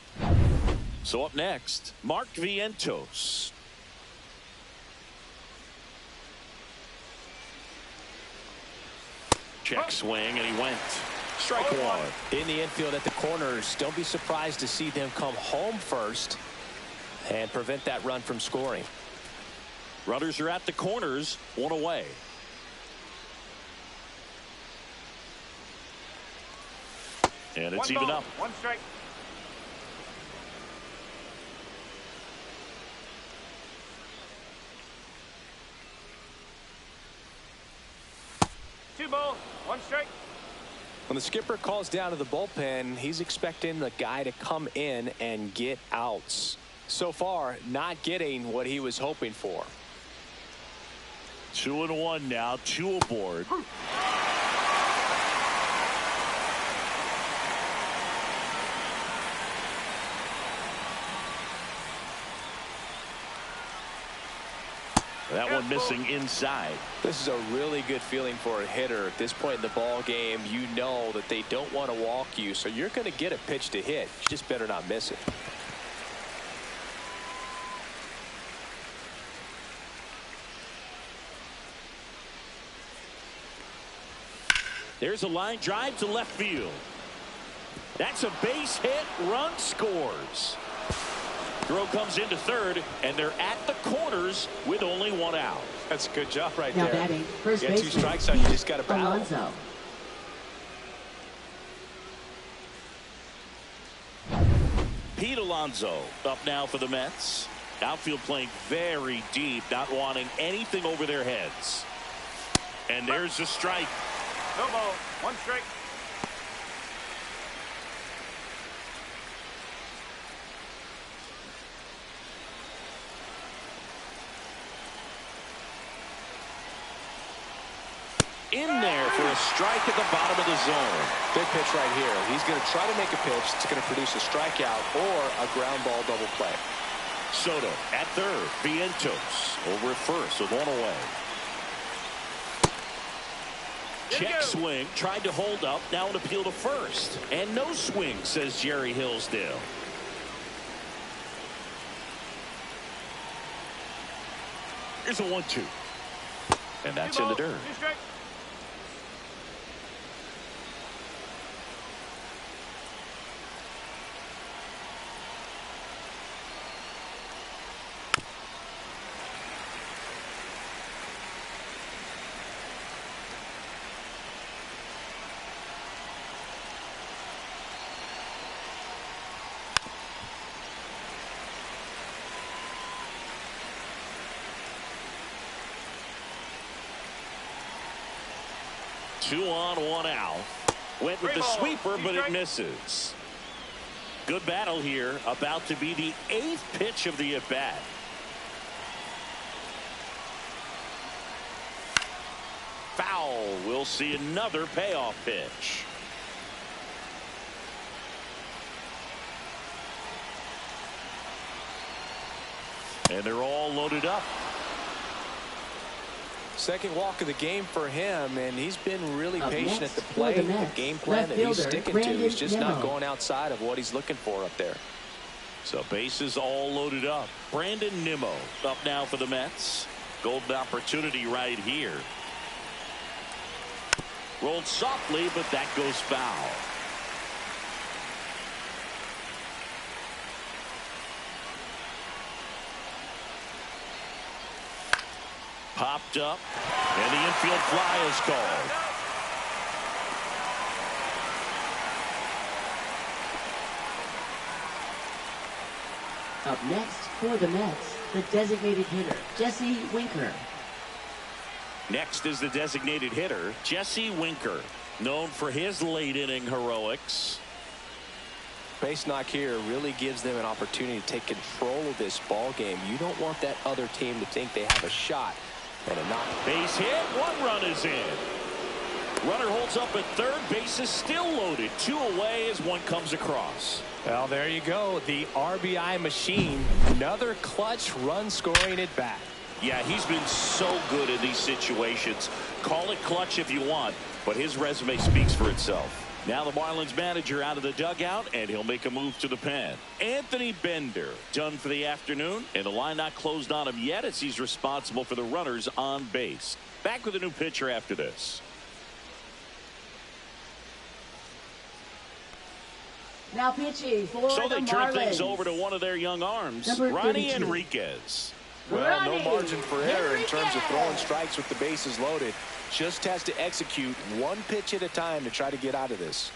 So up next, Mark Vientos. Check swing, and he went. Strike one. In the infield at the corners, don't be surprised to see them come home first and prevent that run from scoring. Runners are at the corners, one away. And it's even up. One strike. Two ball, one strike. When the skipper calls down to the bullpen, he's expecting the guy to come in and get outs. So far, not getting what he was hoping for. 2-1 now, two aboard. That one missing inside. This is a really good feeling for a hitter. At this point in the ball game, you know that they don't want to walk you, so you're going to get a pitch to hit. You just better not miss it. There's a line drive to left field. That's a base hit. Run scores. Throw comes into third, and they're at the corners with only one out. That's a good job right now there. Batting, first Get two strikes on you, just got to battle. Alonso. Pete Alonso up now for the Mets. Outfield playing very deep, not wanting anything over their heads. And there's a strike. No ball, one strike. In there for a strike at the bottom of the zone. Big pitch right here. He's going to try to make a pitch that's going to produce a strikeout or a ground ball double play. Soto at third. Vientos over at first with one away. Check swing. Tried to hold up. Now an appeal to first. And no swing, says Jerry Hillsdale. Here's a 1-2. And that's in the dirt. Two strikes. 2 on, 1 out. Went with the sweeper, but it misses. Good battle here. About to be the 8th pitch of the at-bat. Foul. We'll see another payoff pitch. And they're all loaded up. Second walk of the game for him, and he's been really patient at the for plate. the The Mets, game plan that he's sticking to. He's just not Nimmo. going outside of what he's looking for up there. So bases all loaded up. Brandon Nimmo up now for the Mets. Golden opportunity right here. Rolled softly, but that goes foul. Popped up, and the infield fly is called. Up next for the Mets, the designated hitter, Jesse Winker. Next is the designated hitter, Jesse Winker, known for his late inning heroics. Base knock here really gives them an opportunity to take control of this ball game. You don't want that other team to think they have a shot and a knock. Base hit, 1 run is in. Runner holds up at third, base is still loaded. 2 away as 1 comes across. Well, there you go. The RBI machine. Another clutch run scoring at bat. Yeah, he's been so good in these situations. Call it clutch if you want, but his resume speaks for itself. Now the Marlins manager out of the dugout, and he'll make a move to the pen. Anthony Bender done for the afternoon, and the line not closed on him yet as he's responsible for the runners on base. Back with a new pitcher after this. Now pitching for So the they turn Marlins. things over to one of their young arms, Number Ronnie 32. Enriquez. Well, no margin for error in terms of throwing strikes with the bases loaded. Just has to execute 1 pitch at a time to try to get out of this.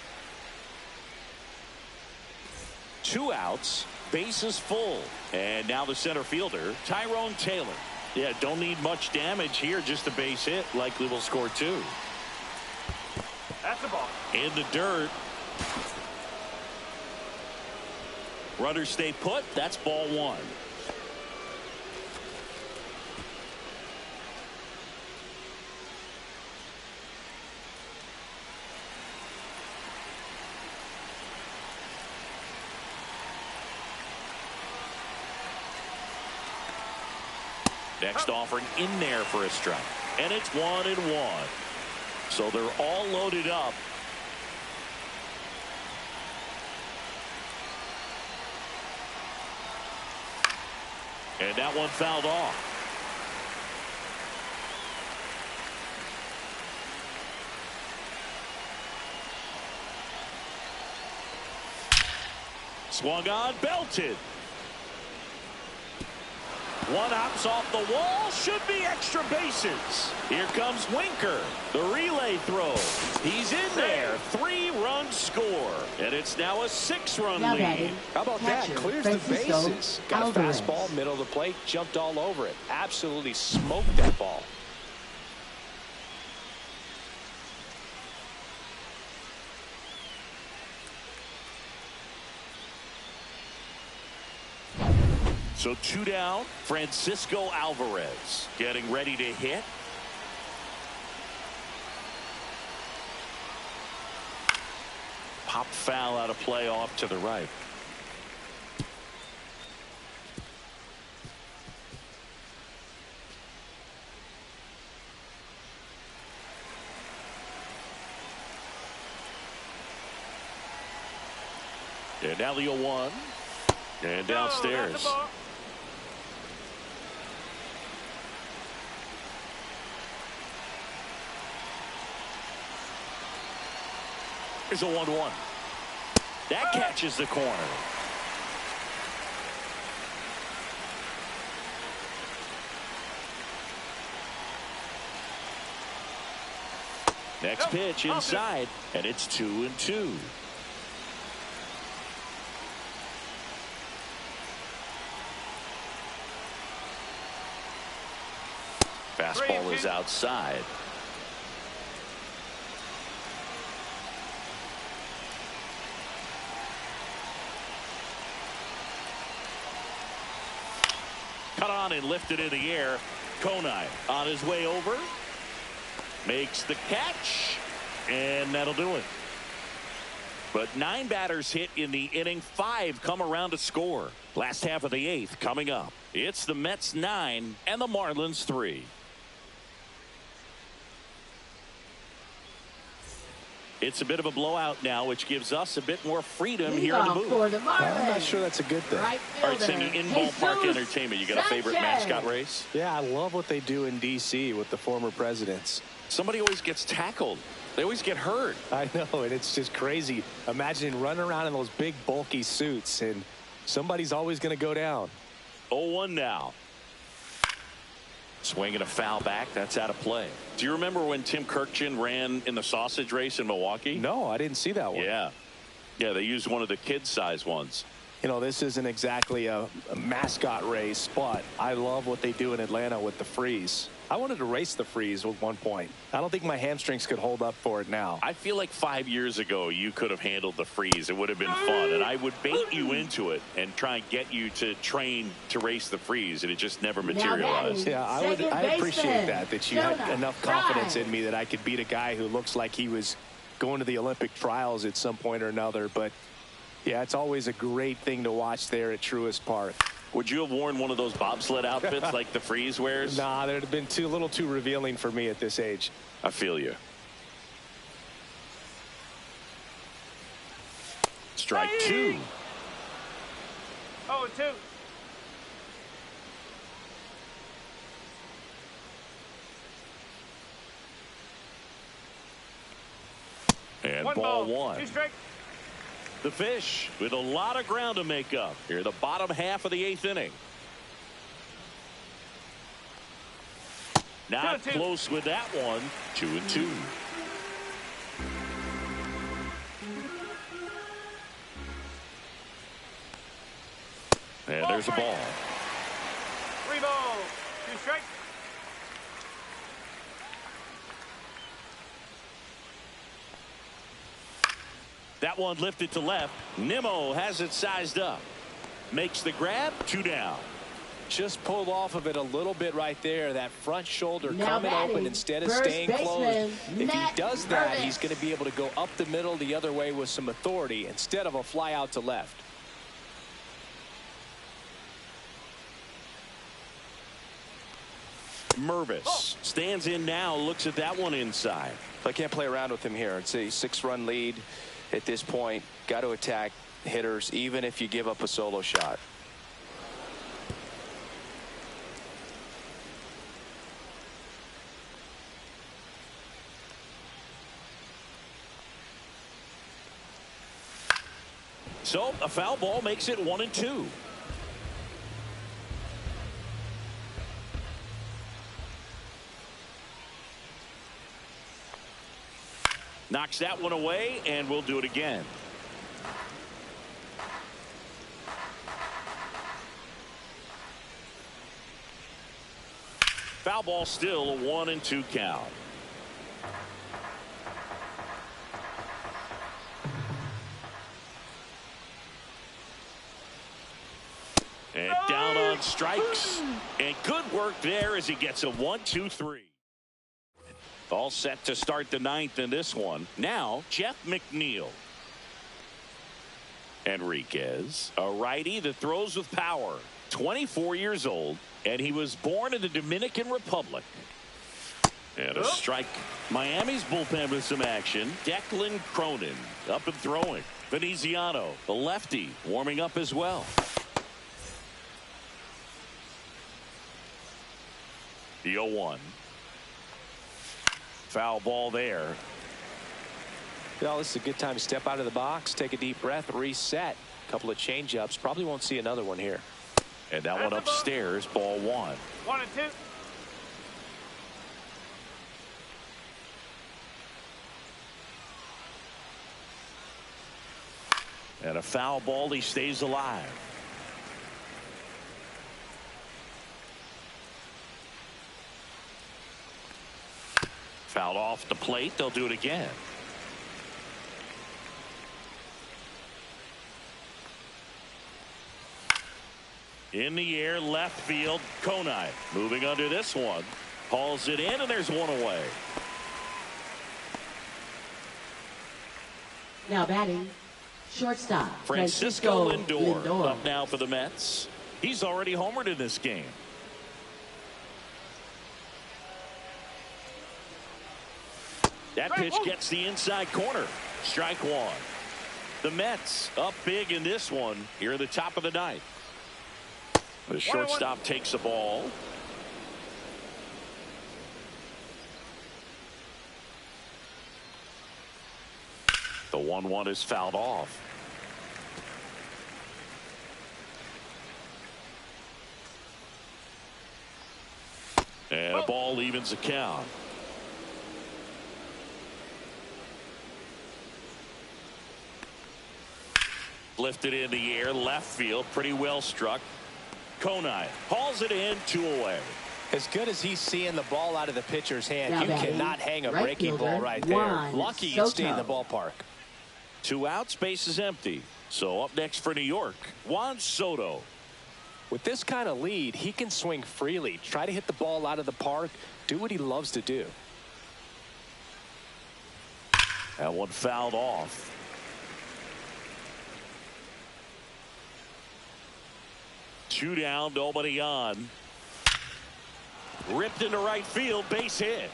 2 outs, bases full. And now the center fielder, Tyrone Taylor. Yeah, don't need much damage here, just a base hit. Likely will score 2. That's the ball. In the dirt. Runners stay put. That's ball 1. Next offering in there for a strike. And it's 1-1. So they're all loaded up. And that one fouled off. Swung on, belted. 1 hops off the wall, should be extra bases. Here comes Winker, the relay throw. He's in there, 3-run score, and it's now a 6-run Now lead. batting, How about catcher, that? Clears Francisco the bases. Got a Alvarez. fastball, middle of the plate, jumped all over it. Absolutely smoked that ball. So 2 down, Francisco Alvarez getting ready to hit. Pop foul out of play off to the right. And now the 0-1. And downstairs. That's the ball. Here's a 1-1. That catches the corner. Next pitch inside, and it's 2-2. Fastball is outside. Cut on and lifted in the air. Konai on his way over. Makes the catch. And that'll do it. But 9 batters hit in the inning. 5 come around to score. Last half of the 8th coming up. It's the Mets 9 and the Marlins 3. It's a bit of a blowout now, which gives us a bit more freedom here in the booth. I'm not sure that's a good thing. All right, Cindy, in ballpark entertainment, you got a favorite mascot race? Yeah, I love what they do in D.C. with the former presidents. Somebody always gets tackled. They always get hurt. I know, and it's just crazy. Imagine running around in those big, bulky suits, and somebody's always going to go down. 0-1 now. Swinging a foul back. That's out of play. Do you remember when Tim Kirkjian ran in the sausage race in Milwaukee? No, I didn't see that one. Yeah, they used one of the kid-size ones. You know, this isn't exactly a mascot race, but I love what they do in Atlanta with the freeze. I wanted to race the freeze at one point. I don't think my hamstrings could hold up for it now. I feel like 5 years ago you could have handled the freeze. It would have been fun, and I would bait you into it and try and get you to train to race the freeze, and it just never materialized. Yeah, I appreciate that you had enough confidence in me that I could beat a guy who looks like he was going to the Olympic trials at some point or another. But yeah, it's always a great thing to watch there at Truist Park. Would you have worn one of those bobsled outfits like the freeze wears? Nah, they'd have been a little too revealing for me at this age. I feel you. Strike 2. 0-2. And One ball ball. 1. 2 strikes. The Fish with a lot of ground to make up here, the bottom half of the 8th inning. Not close with that one. 2-2. And there's a ball. 3 balls. 2 strikes. That one lifted to left. Nimmo has it sized up. Makes the grab. 2 down. Just pulled off of it a little bit right there. That front shoulder coming open instead of staying closed. If he does that, he's going to be able to go up the middle the other way with some authority instead of a fly out to left. Mervis stands in now, looks at that one inside. I can't play around with him here. It's a 6-run lead at this point. Got to attack hitters even if you give up a solo shot. So a foul ball makes it 1-2. Knocks that one away, and we'll do it again. Foul ball, still a 1-2 count. And down on strikes. And good work there as he gets a 1-2-3. All set to start the 9th in this one. Now, Jeff McNeil. Enriquez, a righty that throws with power. 24 years old, and he was born in the Dominican Republic. And a strike. Miami's bullpen with some action. Declan Cronin up and throwing. Veneziano, the lefty, warming up as well. The 0-1. Foul ball there. Well, this is a good time to step out of the box, take a deep breath, reset. A couple of change-ups. Probably won't see another one here. And that one upstairs, ball 1. 1-2. And a foul ball, he stays alive. Fouled off the plate. They'll do it again. In the air, left field, Konai moving under this one. Hauls it in, and there's one away. Now batting, shortstop, Francisco Lindor up now for the Mets. He's already homered in this game. That pitch gets the inside corner. Strike one. The Mets up big in this one here at the top of the ninth. The shortstop takes the ball. The 1-1 is fouled off. And a ball evens the count. Lifted in the air, left field, pretty well struck. Konai hauls it in, 2 away. As good as he's seeing the ball out of the pitcher's hand, you cannot hang a breaking ball right there. Lucky it stayed in the ballpark. 2 outs, base is empty. So up next for New York, Juan Soto. With this kind of lead, he can swing freely, try to hit the ball out of the park, do what he loves to do. That one fouled off. Two down, nobody on. Ripped into right field, base hit.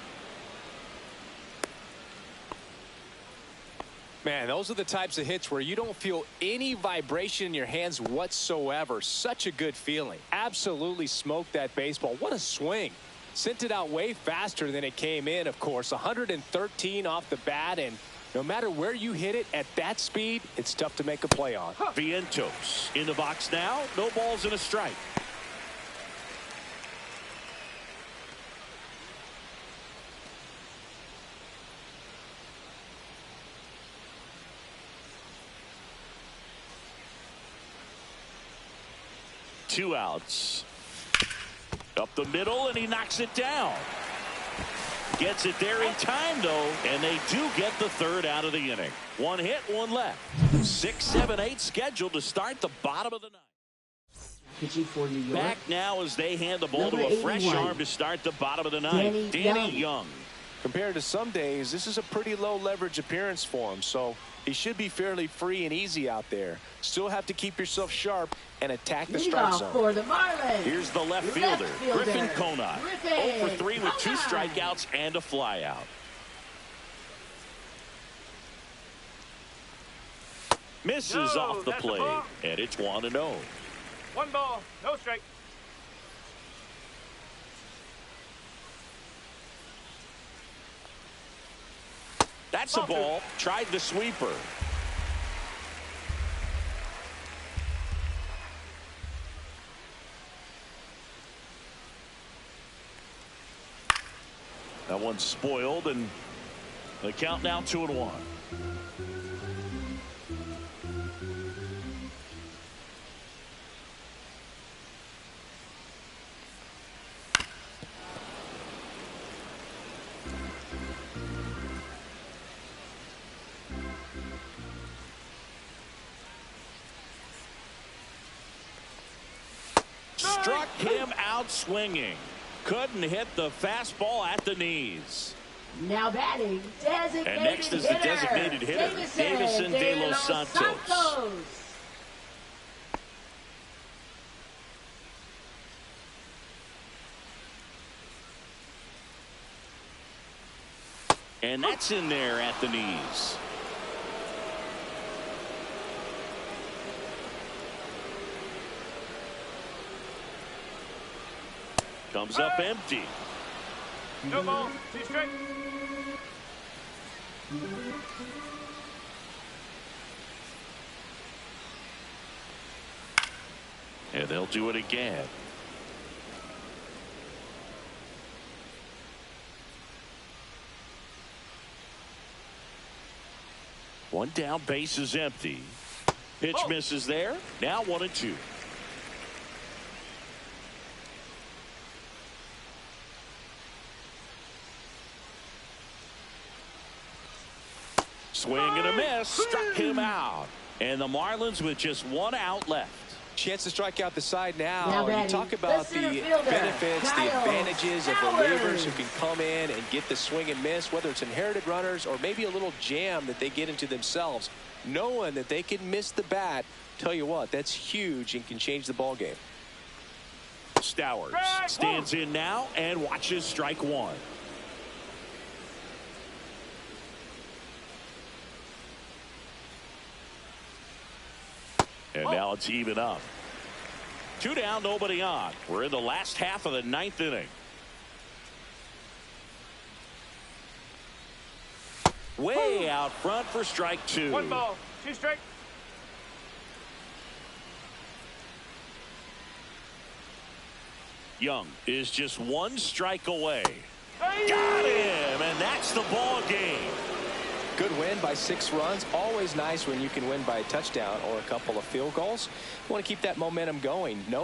Man, those are the types of hits where you don't feel any vibration in your hands whatsoever. Such a good feeling. Absolutely smoked that baseball. What a swing. Sent it out way faster than it came in, of course. 113 off the bat, and no matter where you hit it at that speed, it's tough to make a play on. Vientos in the box now. No balls and a strike. Two outs. Up the middle, and he knocks it down. Gets it there in time, though, and they do get the third out of the inning. 1 hit, 1 left. 6, 7, 8 scheduled to start the bottom of the ninth. Pitching for New York. Back now as they hand the ball to a fresh arm to start the bottom of the ninth. Danny Young. Compared to some days, this is a pretty low leverage appearance for him, so he should be fairly free and easy out there. Still have to keep yourself sharp and attack the strike zone. For the Marlins. Here's the left fielder, Griffin Konai. 0 for 3 with 2 strikeouts and a flyout. Misses off the plate, and it's 1-0. 1 ball, no strike. That's a ball. Tried the sweeper. That one's spoiled, and the count now 2-1. Struck him out swinging. Couldn't hit the fastball at the knees. Now batting, designated and next is the designated hitter, Davison De Los Santos. And that's in there at the knees. Comes up empty. No ball, 2 strikes. And they'll do it again. One down, base is empty. Pitch misses there. Now 1-2. Swing and a miss. Struck him out. And the Marlins with just 1 out left. Chance to strike out the side now. You talk about the fielder, benefits, the Kyle advantages of Bowers. relievers who can come in and get the swing and miss, whether it's inherited runners or maybe a little jam that they get into themselves. Knowing that they can miss the bat, tell you what, that's huge and can change the ball game. Stowers stands in now and watches strike one. And now it's even up. 2 down, nobody on. We're in the last half of the 9th inning. Way out front for strike 2. 1 ball, 2 strikes. Young is just 1 strike away. Got him, and that's the ball game. Good win by 6 runs. Always nice when you can win by a touchdown or a couple of field goals. You want to keep that momentum going. No